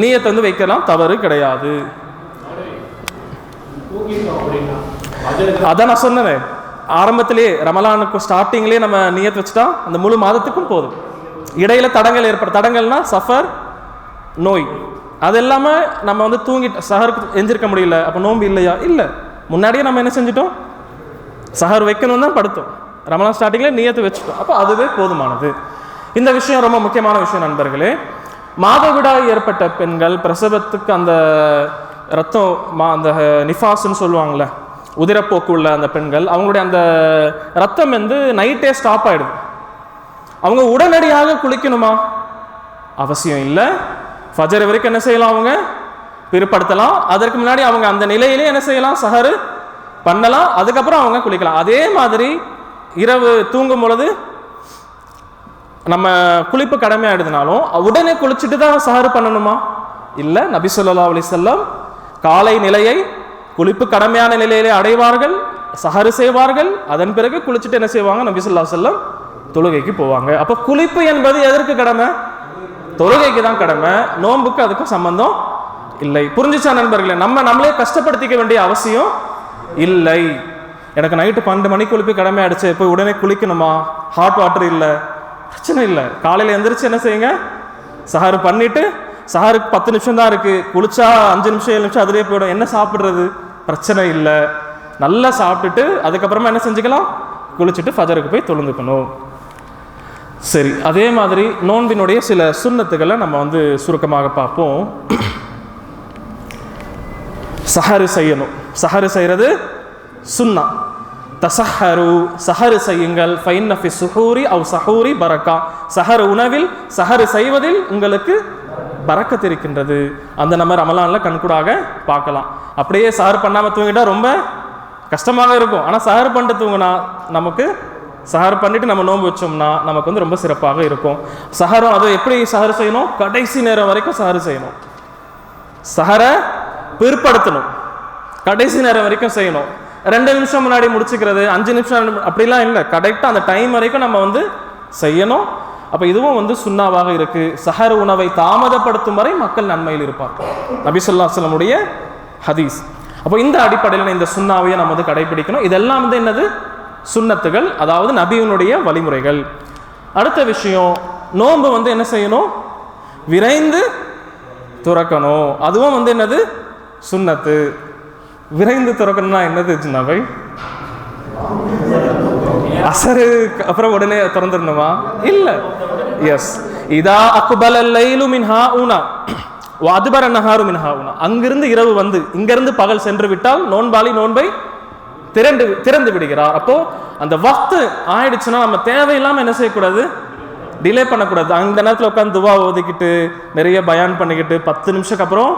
நியத்தை வந்து வைக்கலாம், தவறு கிடையாது. அதான் நான் சொன்னேன் ஆரம்பத்திலேயே, ரமலானுக்கு ஸ்டார்டிங்லேயே நம்ம நியத் வச்சுட்டா அந்த முழு மாதத்துக்கும் போதும். இடையில தடங்கள் ஏற்படும். தடங்கள்னா சஃபர், நோய், அது எல்லாமே நம்ம வந்து தூங்கிட்டு சஹருக்கு எஞ்சிருக்க முடியல, அப்போ நோன்பு இல்லையா? இல்லை, முன்னாடியே நம்ம என்ன செஞ்சிட்டோம், சஹர் வைக்கணும் தான் படுத்தோம். ரமலான் ஸ்டார்டிங்லேயே நியத்தை வச்சுட்டோம், அப்போ அதுவே போதுமானது. இந்த விஷயம் ரொம்ப முக்கியமான விஷயம் நண்பர்களே. மாதவிடாய் ஏற்பட்ட பெண்கள், பிரசவத்துக்கு அந்த ரத்தம் அந்த நிஃபாஸ்ன்னு சொல்லுவாங்கள்ல, உதிரப்போக்கு உள்ள அந்த பெண்கள், அவங்களுடைய அந்த ரத்தம் வந்து நைட்டே ஸ்டாப் ஆகிடுது. அவங்க உடனடியாக குளிக்கணுமா? அவசியம் இல்லை. ஃபஜர் வரைக்கும் என்ன செய்யலாம், அவங்க பிற்படுத்தலாம். அதற்கு முன்னாடி அவங்க அந்த நிலையிலே என்ன செய்யலாம், சஹரு பண்ணலாம், அதுக்கப்புறம் அவங்க குளிக்கலாம். அதே மாதிரி இரவு தூங்கும் பொழுது நம்ம குளிப்பு கடமையாயிடுதுனாலும் உடனே குளிச்சுட்டு தான் சஹரு பண்ணணுமா? இல்லை. நபி ஸல்லல்லாஹு அலைஹி வஸல்லம் காலை நிலையை குளிப்பு கடமையான நிலையிலே அடைவார்கள், சஹரு செய்வார்கள், அதன் பிறகு குளிச்சுட்டு என்ன செய்வாங்க, நபி ஸல்லல்லாஹு அலைஹி வஸல்லம் தொழுகைக்கு போவாங்க. அப்போ குளிப்பு என்பது எதற்கு கடமை? தொழுகைக்கு தான் கடமை. நோன்புக்கு அதுக்கும் சம்பந்தம் இல்லை. புரிஞ்சுச்சா நண்பர்களே? நம்மளே கஷ்டப்படுத்திக்க வேண்டிய அவசியம் இல்லை. எனக்கு நைட்டு 12 மணிக்கு குளிப்பு கடமை ஆயிடுச்சு, போய் உடனே குளிக்கணுமா? ஹாட் வாட்டர் இல்லை, பிரச்சனை இல்லை. காலையில் எந்திரிச்சு என்ன செய்யுங்க, சஹரு பண்ணிட்டு, சஹருக்கு 10 நிமிஷம் தான் இருக்கு, குளிச்சா 5 நிமிஷம் 7 நிமிஷம் அதுலேயே போயிடும், என்ன சாப்பிட்றது, பிரச்சனை இல்லை. நல்லா சாப்பிட்டுட்டு அதுக்கப்புறமா என்ன செஞ்சுக்கலாம், குளிச்சுட்டு ஃபஜருக்கு போய் தொழுந்துக்கணும். சரி, அதே மாதிரி நோன்பினுடைய சில சுன்னத்துக்களை நம்ம வந்து சுருக்கமாக பார்ப்போம். சஹரு செய்யணும். சஹரு செய்கிறது சுன்னா. தசஹரு, சஹரு செய்யுங்கள். ஃபைன்ன ஃபி சுஹூரி அவ் சஹூரி பரக்கா, சஹரு உணவில், சஹரு செய்வதில் உங்களுக்கு பரக்கத் இருக்கின்றது. அந்த நம்ம ரமலான்ல கண்கூடாக பார்க்கலாம். அப்படியே சஹர் பண்ணாமல் தூங்கிட்டா ரொம்ப கஷ்டமாக இருக்கும். ஆனால் சஹர் பண்ணிட்டு தூங்கினா, நமக்கு சஹர் பண்ணிட்டு நம்ம நோன்பு வச்சோம்னா நமக்கு வந்து ரொம்ப சிறப்பாக இருக்கும். சஹரும் அதை எப்படி சஹர் செய்யணும், கடைசி நேரம் வரைக்கும் சஹர் செய்யணும். சஹரை பிற்படுத்தணும், கடைசி நேரம் வரைக்கும் செய்யணும். 2 நிமிஷம் முன்னாடி முடிச்சுக்கிறது, 5 நிமிஷம் அப்படிலாம் இல்லை, கரெக்டாக அந்த டைம் வரைக்கும் நம்ம வந்து செய்யணும். அப்போ இதுவும் வந்து சுன்னாவாக இருக்கு. சஹர் உணவை தாமதப்படுத்தும் வரை மக்கள் நன்மையில் இருப்பார்கள், நபி ஸல்லல்லாஹு அலைஹி வஸல்லம் உடைய ஹதீஸ். அப்போ இந்த அடிப்படையில் இந்த சுன்னாவையை நம்ம வந்து கடைபிடிக்கணும். இதெல்லாம் வந்து என்னது, சுன்னத்துகள், அதாவது நபியினுடைய வழிமுறைகள். அடுத்த விஷயம், நோன்பு வந்து என்ன செய்யணும், விரைந்து துறக்கணும். அதுவும் வந்து என்னது, சுன்னத்து. விரைந்து துறக்கணும்னா என்னது நபை, அசரு அப்புறம் உடனே திறந்துடணுமா? இல்ல. எஸ், இதா அக்பல லைலு மின் ஹாஉனா வ அத்பர நஹாரு மின் ஹாஉனா, அங்கிருந்து இரவு வந்து இங்கிருந்து பகல் சென்று விட்டால் நோன்பாளி நோன்பை திறந்து விடுகிறார். அப்போ அந்த வக்து ஆயிடுச்சுன்னா நம்ம தேவையில்லாம என்ன செய்யக்கூடாது, டிலே பண்ணக்கூடாது. அந்த நேரத்தில் உட்காந்து துவா ஓதிக்கிட்டு நிறைய பயான் பண்ணிக்கிட்டு 10 நிமிஷத்துக்கு அப்புறம்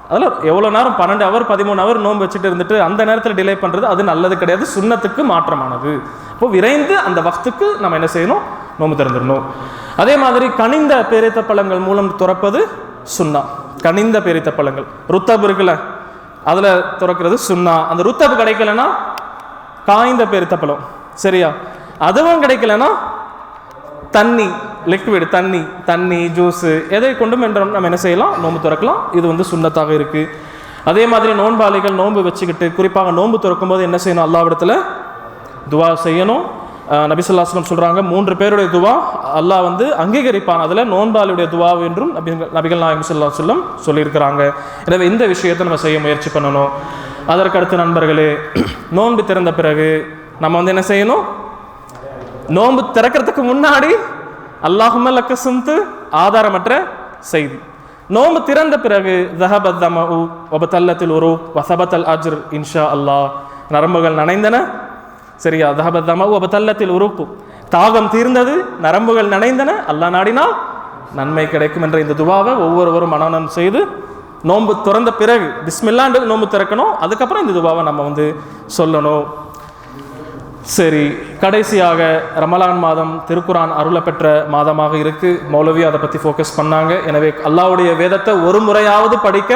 அதில் எவ்வளோ நேரம் 12 ஹவர் 13 ஹவர் நோன்பு வச்சுட்டு இருந்துட்டு அந்த நேரத்தில் டிலே பண்ணுறது அது நல்லது கிடையாது, சுன்னத்துக்கு மாற்றமானது. அப்போ விரைந்து அந்த வக்துக்கு நம்ம என்ன செய்யணும், நோன்பு திறந்துடணும். அதே மாதிரி கனிந்த பேரித்த பழங்கள் மூலம் துறப்பது சுன்னா. கனிந்த பேரித்த பழங்கள், ருத்தப் இருக்குல்ல, அதில் துறக்கிறது சுன்னா. அந்த ருத்தப் கிடைக்கலன்னா காய்ந்த பேரித்த பழம், சரியா? அதுவும் கிடைக்கலன்னா தண்ணி, லிக்விட் தண்ணி ஜூஸு எதை கொண்டும் நம்ம என்ன செய்யலாம், நோன்பு துறக்கலாம். இது வந்து சுன்னத்தாக இருக்கு. அதே மாதிரி நோன்பாளிகள் நோன்பு வச்சுக்கிட்டு குறிப்பாக நோன்பு துறக்கும் போது என்ன செய்யணும், அல்லாஹ்விடத்தில் துவா செய்யணும். நபி ஸல்லல்லாஹு அலைஹி வஸல்லம் சொல்கிறாங்க 3 பேருடைய துவா அல்லாஹ் வந்து அங்கீகரிப்பான், அதில் நோன்பாளியுடைய துவா என்றும் நபிகள் நாயகம் ஸல்லல்லாஹு அலைஹி வஸல்லம் சொல்லியிருக்கிறாங்க. எனவே இந்த விஷயத்தை நம்ம செய்ய முயற்சி பண்ணணும். அதற்கடுத்து நண்பர்களே, நோன்பு திறந்த பிறகு நம்ம வந்து என்ன செய்யணும்? நோன்பு திறக்கிறதுக்கு முன்னாடி அல்லாஹும்ம லக்க சும்து ஆதாரமற்ற செய்தி. நோன்பு திறந்த பிறகு ஸஹபத் தமஉ வபதல்லத்தில் உரூக் வஸபத்தல் அஜ்ர் இன்ஷா அல்லாஹ். நரம்புகள் நனைந்தன, சரியா? ஸஹபத் தமஉ வபதல்லத்தில் உரூக், தாகம் தீர்ந்தது, நரம்புகள் நனைந்தன, அல்லாஹ் நாடினால் நன்மை கிடைக்கும் என்ற இந்த துவாவை ஒவ்வொருவரும் மனனம் செய்து நோன்பு திறந்த பிறகு பிஸ்மில்லான்றது நோன்பு திறக்கணும். அதுக்கப்புறம் இந்த துவாவை நம்ம வந்து சொல்லணும். சரி, கடைசியாக ரமலான் மாதம் திருக்குரான் அருள பெற்ற மாதமாக இருக்கு. மௌலவி அதை பற்றி ஃபோக்கஸ் பண்ணாங்க. எனவே அல்லாஹ்வுடைய வேதத்தை ஒரு முறையாவது படிக்க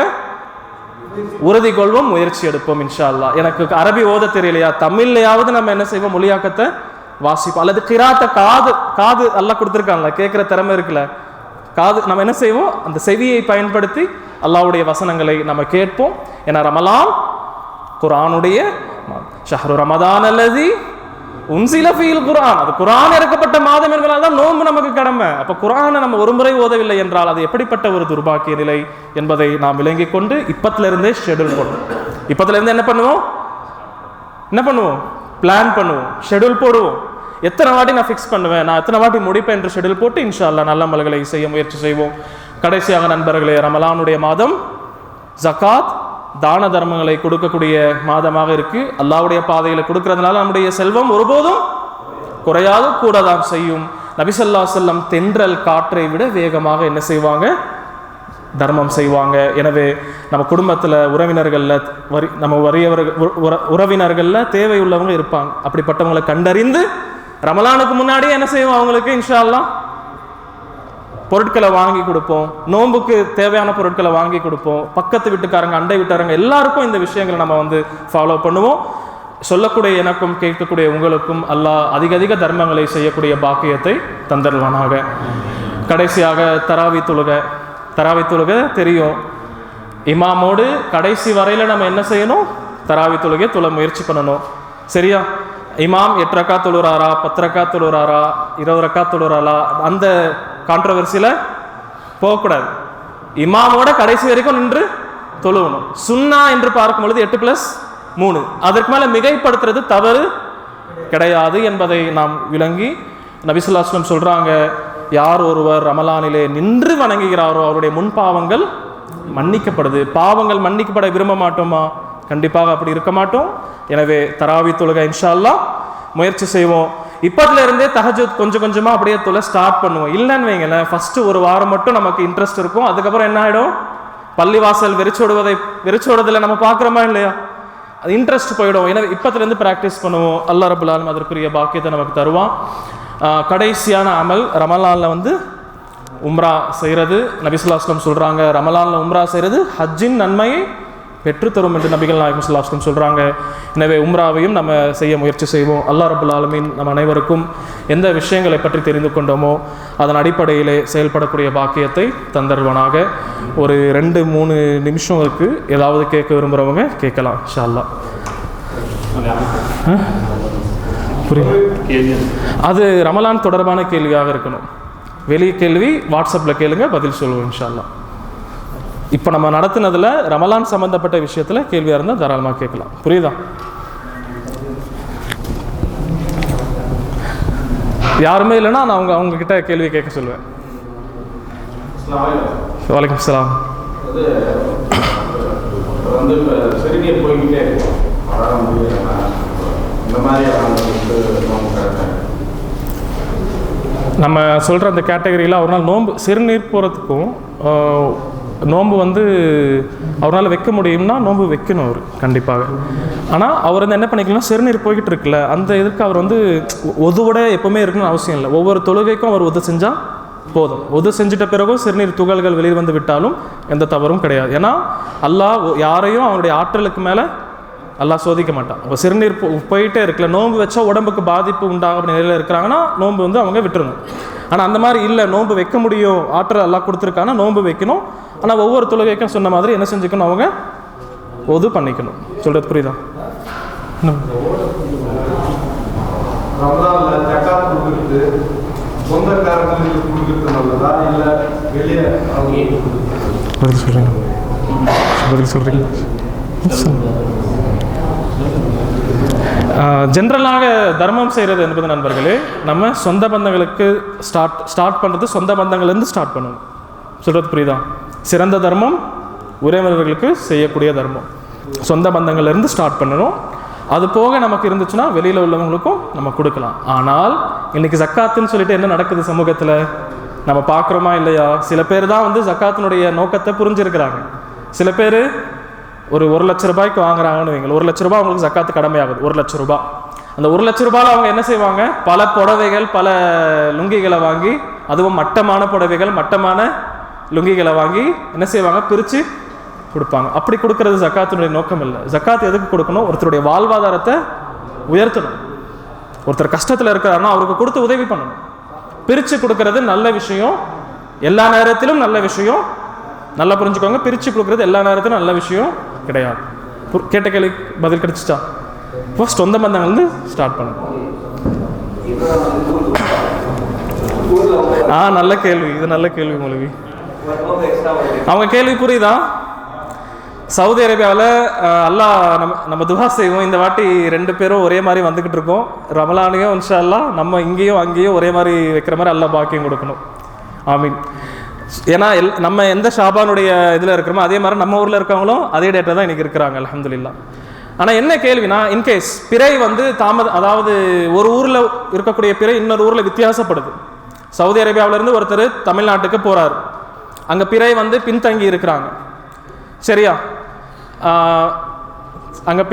உறுதி கொள்வோம், முயற்சி எடுப்போம் இன்ஷா அல்லாஹ். எனக்கு அரபி ஓத தெரியலையா, தமிழ்லையாவது நம்ம என்ன செய்வோம்? மொழியாக்கத்தை வாசிப்போம். அல்லது கிராத்த காது அல்லாஹ் கொடுத்துருக்காங்கல்ல, கேட்குற திறமை இருக்குல்ல, காது நம்ம என்ன செய்வோம்? அந்த செவியை பயன்படுத்தி அல்லாஹ்வுடைய வசனங்களை நம்ம கேட்போம். ஏன்னா ரமலான் குர்ஆனுடைய ஷஹ்ரு ரமதான் அல்லதி உன்சில ஃபீல் குர்ஆன், அது குர்ஆன் இறக்கப்பட்ட மாதம் என்பதால் தான் நோன்பு நமக்கு கடமை. அப்போ குர்ஆனை நம்ம ஒரு முறை ஓதவில்லை என்றால் அது எப்படிப்பட்ட ஒரு துர்பாக்கிய நிலை என்பதை நாம் விளங்கிக் கொண்டு இப்பத்திலிருந்தே ஷெட்யூல் போடுவோம். இப்பத்திலிருந்து என்ன பண்ணுவோம்? பிளான் பண்ணுவோம், ஷெட்யூல் போடுவோம். எத்தனை வாட்டி நான் ஃபிக்ஸ் பண்ணுவேன், நான் எத்தனை வாட்டி முடிப்பேன் என்று ஷெட்யூல் போட்டு இன்ஷா அல்லாஹ் நல்ல அமல்களை செய்ய முயற்சி செய்வோம். கடைசியாக நண்பர்களே, ரமலானுடைய மாதம் ஜகாத் தான தர்மங்களை கொடுக்கக்கூடிய மாதமாக இருக்கு. அல்லாஹ்வுடைய பாதையில் கொடுக்கறதுனால நம்முடைய செல்வம் ஒருபோதும் குறையாது, கூட தான் செய்யும். நபி ஸல்லல்லாஹு அலைஹி வஸல்லம் தென்றல் காற்றை விட வேகமாக என்ன செய்வாங்க? தர்மம் செய்வாங்க. எனவே நம்ம குடும்பத்தில் உறவினர்களில் நம்ம உறவினர்களில் தேவையுள்ளவங்க இருப்பாங்க. அப்படிப்பட்டவங்களை கண்டறிந்து ரமலானுக்கு முன்னாடியே என்ன செய்வோம்? அவங்களுக்கு இன்ஷா அல்லாஹ் பொருட்களை வாங்கி கொடுப்போம். நோன்புக்கு தேவையான பொருட்களை வாங்கி கொடுப்போம். பக்கத்து வீட்டுக்காரங்க, அண்டை வீட்டாரங்க எல்லாருக்கும் இந்த விஷயங்களை நம்ம வந்து ஃபாலோ பண்ணுவோம். சொல்லக்கூடிய எனக்கும் கேட்கக்கூடிய உங்களுக்கும் அல்லாஹ் அதிக அதிக தர்மங்களை செய்யக்கூடிய பாக்கியத்தை தந்தருவானாக. கடைசியாக தராவி தொழுகை தெரியும். இமாமோடு கடைசி வரையில் நம்ம என்ன செய்யணும்? தராவி தொழுகை முயற்சி பண்ணணும். சரியா? இமாம் 8 ரக்காத் தொழுறாரா, 10 ரக்காத் தொழுறாரா, 20 ரக்காத் தொழுறாரா, அந்த கான்ட்ரவர்சியில் போகக்கூடாது. இமாமோட கடைசி வரைக்கும் நின்று தொழுவணும். சுன்னா என்று பார்க்கும் பொழுது 8+3, அதற்கு மேலே மிகைப்படுத்துறது தவறு கிடையாது என்பதை நாம் விளங்கி நபி ஸல்லல்லாஹு அலைஹி வஸல்லம் சொல்றாங்க, யார் ஒருவர் ரமலானிலே நின்று வணங்குகிறாரோ அவருடைய முன்பாவங்கள் மன்னிக்கப்படுது. பாவங்கள் மன்னிக்கப்பட விரும்ப மாட்டோமா? கண்டிப்பாக அப்படி இருக்க மாட்டோம். எனவே தராவி தொழுகை இன்ஷா அல்லாஹ் முயற்சி செய்வோம். இப்பத்துல இருந்தே தஹஜ்ஜுத் கொஞ்சம் கொஞ்சமா அப்படியே தொலை ஸ்டார்ட் பண்ணுவோம். இல்லைன்னு வைங்களேன், ஃபர்ஸ்ட் ஒரு வாரம் மட்டும் நமக்கு இன்ட்ரெஸ்ட் இருக்கும். அதுக்கப்புறம் என்ன ஆகிடும்? பள்ளிவாசல் வெறிச்சோடுவதில் நம்ம பார்க்குறோமா இல்லையா? அது இன்ட்ரெஸ்ட் போயிடும். எனவே இப்பத்துலேருந்து ப்ராக்டிஸ் பண்ணுவோம். அல்லாஹ் ரப்பல் ஆலமீன் அதற்குரிய பாக்கியத்தை நமக்கு தருவான். கடைசியான அமல் ரமலானில் வந்து உம்ரா செய்கிறது. நபி ஸல்லல்லாஹு அலைஹி வஸல்லம் சொல்கிறாங்க, ரமலானில் உம்ரா செய்கிறது ஹஜ்ஜின் நன்மையை பெற்றுத்தரும் என்று நபிகள் நாயகம் ஸல்லல்லாஹு அலைஹி வஸல்லம் சொல்கிறாங்க. எனவே உம்ராவையும் நம்ம செய்ய முயற்சி செய்வோம். அல்லாஹ் ரப்பல் ஆலமீன் நம்ம அனைவருக்கும் எந்த விஷயங்களை பற்றி தெரிந்து கொண்டோமோ அதன் அடிப்படையிலே செயல்படக்கூடிய பாக்கியத்தை தந்தருவனாக. ஒரு 2-3 நிமிஷம் இருக்குது. ஏதாவது கேட்க விரும்புகிறவங்க கேட்கலாம் இன்ஷா அல்லாஹ். அது ரமலான் தொடர்பான கேள்வியாக இருக்கணும். வெளி கேள்வி வாட்ஸ்அப்பில் கேளுங்க, பதில் சொல்லுவோம் இன்ஷா அல்லாஹ். இப்போ நம்ம நடத்தினதில் ரமலான் சம்பந்தப்பட்ட விஷயத்தில் கேள்வியாக இருந்தால் தாராளமாக கேட்கலாம். புரியுதா? யாருமே இல்லைன்னா நான் அவங்க கிட்ட கேள்வி கேட்க சொல்லுவேன். வலைக்கம் சலாம். நம்ம சொல்கிற அந்த கேட்டகரியில் ஒரு நாள் நோன்பு சிறுநீர் போகிறதுக்கும் நோன்பு வந்து அவரால் வைக்க முடியும்னா நோன்பு வைக்கணும் அவர் கண்டிப்பாக. ஆனால் அவர் வந்து என்ன பண்ணிக்கலாம், சிறுநீர் போய்கிட்டு இருக்குல்ல, அந்த இதுக்கு அவர் வந்து ஒதுவோட எப்போவுமே இருக்கணும்னு அவசியம் இல்லை. ஒவ்வொரு தொழுகைக்கும் அவர் ஒது செஞ்சால் போதும். ஒது செஞ்சிட்ட பிறகும் சிறுநீர் துகள்கள் வெளியே வந்து விட்டாலும் எந்த தவறும் கிடையாது. ஏன்னா அல்லாஹ் யாரையும் அவனுடைய ஆற்றலுக்கு மேலே அல்லாஹ் சோதிக்க மாட்டான். அப்போ சிறுநீர் போயிட்டே இருக்குல்ல, நோன்பு வச்சா உடம்புக்கு பாதிப்பு உண்டாகும் நிலையில் இருக்கிறாங்கன்னா நோன்பு வந்து அவங்க விட்டுறணும். ஆனால் அந்த மாதிரி இல்லை, நோன்பு வைக்க முடியும், ஆற்றல் அல்லாஹ் கொடுத்துருக்காங்கன்னா நோன்பு வைக்கணும். ஆனால் ஒவ்வொரு தொழுகைக்கும் சொன்ன மாதிரி என்ன செஞ்சுக்கணும், அவங்க ஒது பண்ணிக்கணும். சொல்கிறது புரியுதா? ரமலான்ல ஜகாத் கொடுக்குறது சொந்தக்காரங்களுக்கு கொடுக்குறது நல்லதா இல்லை வெளியே பதில் சொல்கிறீங்க ஜென்ரலாக தர்மம் செய்கிறது என்பது நண்பர்களே, நம்ம சொந்த பந்தங்களுக்கு ஸ்டார்ட் பண்ணுறது சொந்த பந்தங்கள்லேருந்து ஸ்டார்ட் பண்ணணும். சொல்கிறது புரியுதா? சிறந்த தர்மம் உறவினர்களுக்கு செய்யக்கூடிய தர்மம் சொந்த பந்தங்கள்லேருந்து ஸ்டார்ட் பண்ணணும். அது போக நமக்கு இருந்துச்சுன்னா வெளியில் உள்ளவங்களுக்கும் நம்ம கொடுக்கலாம். ஆனால் இன்னைக்கு ஜக்காத்துன்னு சொல்லிட்டு என்ன நடக்குது சமூகத்தில் நம்ம பார்க்குறோமா இல்லையா? சில பேர் தான் வந்து ஜக்காத்தினுடைய நோக்கத்தை புரிஞ்சிருக்கிறாங்க. சில பேர் ஒரு 1 லட்ச ரூபாய்க்கு வாங்குறாங்கன்னு வைங்க. 1 லட்ச ரூபாய் அவங்களுக்கு ஜக்காத்து கடமையாகுது. 1 லட்ச ரூபாய். அந்த 1 லட்ச ரூபாயில் அவங்க என்ன செய்வாங்க? பல புடவைகள் பல லுங்கிகளை வாங்கி, அதுவும் மட்டமான புடவைகள் மட்டமான லுங்கிகளை வாங்கி என்ன செய்வாங்க? பிரித்து கொடுப்பாங்க. அப்படி கொடுக்கறது ஜக்காத்தினுடைய நோக்கம் இல்லை. ஜக்காத் எதுக்கு கொடுக்கணும்? ஒருத்தருடைய வாழ்வாதாரத்தை உயர்த்தணும். ஒருத்தர் கஷ்டத்தில் இருக்கிறாருன்னா அவருக்கு கொடுத்து உதவி பண்ணணும். பிரித்து கொடுக்கறது நல்ல விஷயம், எல்லா நேரத்திலும் நல்ல விஷயம். நல்லா புரிஞ்சுக்கோங்க, பிரித்து கொடுக்கறது எல்லா நேரத்திலும் நல்ல விஷயம் கிடையாது. கேட்ட கேள்வி பதில் கிடைச்சிட்டா? ஃபர்ஸ்ட் சொந்த பந்தங்கள் வந்து ஸ்டார்ட் பண்ணணும். நல்ல கேள்வி, இது நல்ல கேள்வி மொழி. அவங்க கேள்வி புரியுதா? சவுதி அரேபியாவில் அல்லாஹ் நம்ம துவா செய்வோம். இந்த வாட்டி 2 பேரும் ஒரே மாதிரி வந்துக்கிட்டு இருக்கோம். ரமலானையும் இன்ஷா அல்லாஹ் நம்ம இங்கேயும் அங்கேயும் ஒரே மாதிரி வைக்கிற மாதிரி அல்லாஹ் பாக்கியம் கொடுக்கணும். ஆமீன். ஏன்னா நம்ம எந்த ஷாபானுடைய இதில் இருக்கிறோமோ அதே மாதிரி நம்ம ஊரில் இருக்கவங்களும் அதே டேட்டில் தான் இன்றைக்கி இருக்கிறாங்க, அல்ஹம்துலில்லாஹ். ஆனால் என்ன கேள்வினா, இன்கேஸ் பிறை வந்து அதாவது ஒரு ஊரில் இருக்கக்கூடிய பிறை இன்னொரு ஊரில் வித்தியாசப்படுது. சவுதி அரேபியாவிலேருந்து ஒருத்தர் தமிழ்நாட்டுக்கு போகிறார். அங்கே பிறை வந்து பின்தங்கி இருக்கிறாங்க. சரியா? அங்கே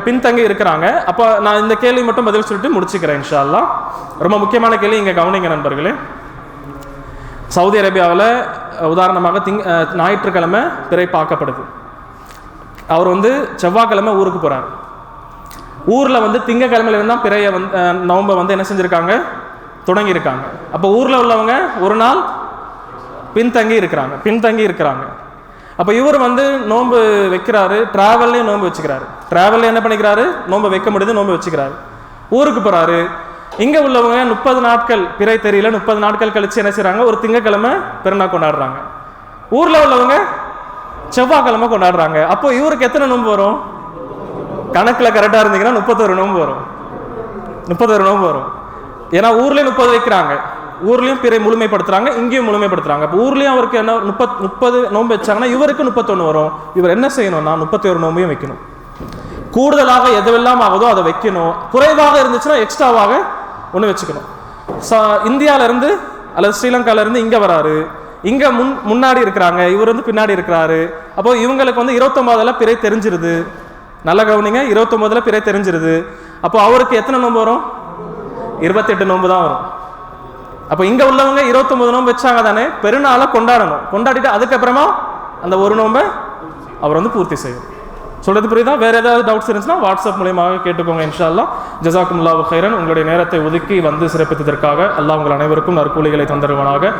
பின்தங்கி இருக்கிறாங்க. அப்போ நான் இந்த கேள்வி மட்டும் பதில் சொல்லிட்டு முடிச்சுக்கிறேன் இன்ஷா அல்லாஹ். ரொம்ப முக்கியமான கேள்வி, இங்கே கவனிங்க நண்பர்களே. சவுதி அரேபியாவில் உதாரணமாக ஞாயிற்றுக்கிழமை பிறை பார்க்கப்படுது. அவர் வந்து செவ்வாய்க்கிழமை ஊருக்கு போகிறார். ஊரில் வந்து திங்கக்கிழமையிலேருந்து தான் பிறையை நோன்பை வந்து என்ன செஞ்சுருக்காங்க? தொடங்கியிருக்காங்க. அப்போ ஊரில் உள்ளவங்க ஒரு நாள் பின்தங்கி இருக்கிறாங்க. அப்போ இவர் வந்து நோன்பு வைக்கிறாரு, ட்ராவல்லையும் நோன்பு வச்சுக்கிறாரு. ட்ராவலில் என்ன பண்ணிக்கிறாரு? நோன்பு வைக்க முடியுது, நோன்பு வச்சுக்கிறாரு. ஊருக்கு போகிறாரு. இங்கே உள்ளவங்க 30 நாட்கள் பிறை தெரியல, 30 நாட்கள் கழிச்சு என்ன செய்கிறாங்க? ஒரு திங்கக்கிழமை பிறநாள் கொண்டாடுறாங்க. ஊரில் உள்ளவங்க செவ்வாய்க்கிழமை கொண்டாடுறாங்க. அப்போ இவருக்கு எத்தனை நோன்பு வரும்? கணக்கில் கரெக்டாக இருந்தீங்கன்னா 31 நோன்பு வரும். 31 நோன்பு வரும். ஏன்னா ஊர்லேயும் 30 வைக்கிறாங்க, ஊர்லேயும் பிறை முழுமைப்படுத்துறாங்க, இங்கேயும் முழுமைப்படுத்துறாங்க. அப்போ ஊர்லேயும் அவருக்கு என்ன 30 நோன்பு வச்சாங்கன்னா இவருக்கு 31 வரும். இவர் என்ன செய்யணும்னா 31 நோன்பையும் வைக்கணும். கூடுதலாக எதுவெல்லாம் ஆகுதோ அதை வைக்கணும். குறைவாக இருந்துச்சுன்னா எக்ஸ்ட்ராவாக ஒன்று வச்சுக்கணும். இந்தியாவிலேருந்து அல்லது ஸ்ரீலங்காவிலேருந்து இங்கே வராரு, இங்கே முன்னாடி இருக்கிறாங்க, இவர் வந்து பின்னாடி இருக்கிறாரு. அப்போ இவங்களுக்கு வந்து 29 பிறை தெரிஞ்சிருது. நல்ல கவனிங்க, 29 பிறை தெரிஞ்சிருது. அப்போ அவருக்கு எத்தனை நோன்பு வரும்? 28 நோன்பு தான் வரும். அப்போ இங்கே உள்ளவங்க 29 நோன்பு வச்சாங்க தானே, பெருநாளை கொண்டாடணும். கொண்டாடிட்டு அதுக்கப்புறமா அந்த ஒரு நோன்பை அவர் வந்து பூர்த்தி செய்யும். சொல்றது புரியுதா? வேற ஏதாவது டவுட்ஸ் இருந்துச்சுன்னா வாட்ஸ்அப் மூலமாக கேட்டுக்கோங்க இன்ஷா அல்லாஹ். ஜஸாக்குமுல்லாஹு கைரன். உங்களுடைய நேரத்தை ஒதுக்கி வந்து சிறப்பித்ததற்காக அல்லாஹ் உங்கள் அனைவருக்கும் நற்கூலிகளை தந்தருவனாக.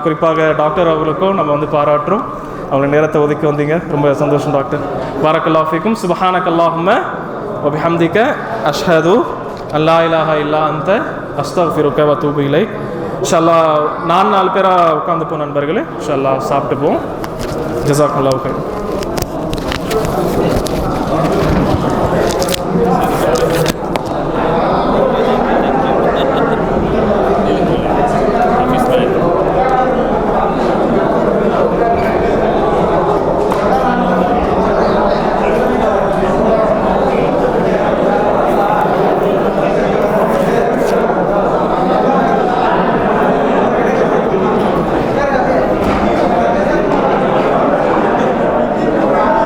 குறிப்பாக டாக்டர் அவர்களுக்கும் நம்ம வந்து பாராட்டுறோம். அவங்க நேரத்தை ஒதுக்கி வந்தீங்க, ரொம்ப சந்தோஷம் டாக்டர். பாரக்கல்லாஹு ஃபீக்கும். சுப்ஹானக்கல்லாஹும்ம வ பிஹம்திக அஷ்ஹது அல்லா இலாஹா இல்லா அன்த அஸ்தக்ஃபிருக வ தூபு இலைக். இன்ஷா அல்லாஹ் 4 பேராக உட்காந்து போ நண்பர்களே. இன்ஷா அல்லாஹ் சாப்பிட்டு போவோம். ஜஸாக்குமுல்லாஹு கைரன்.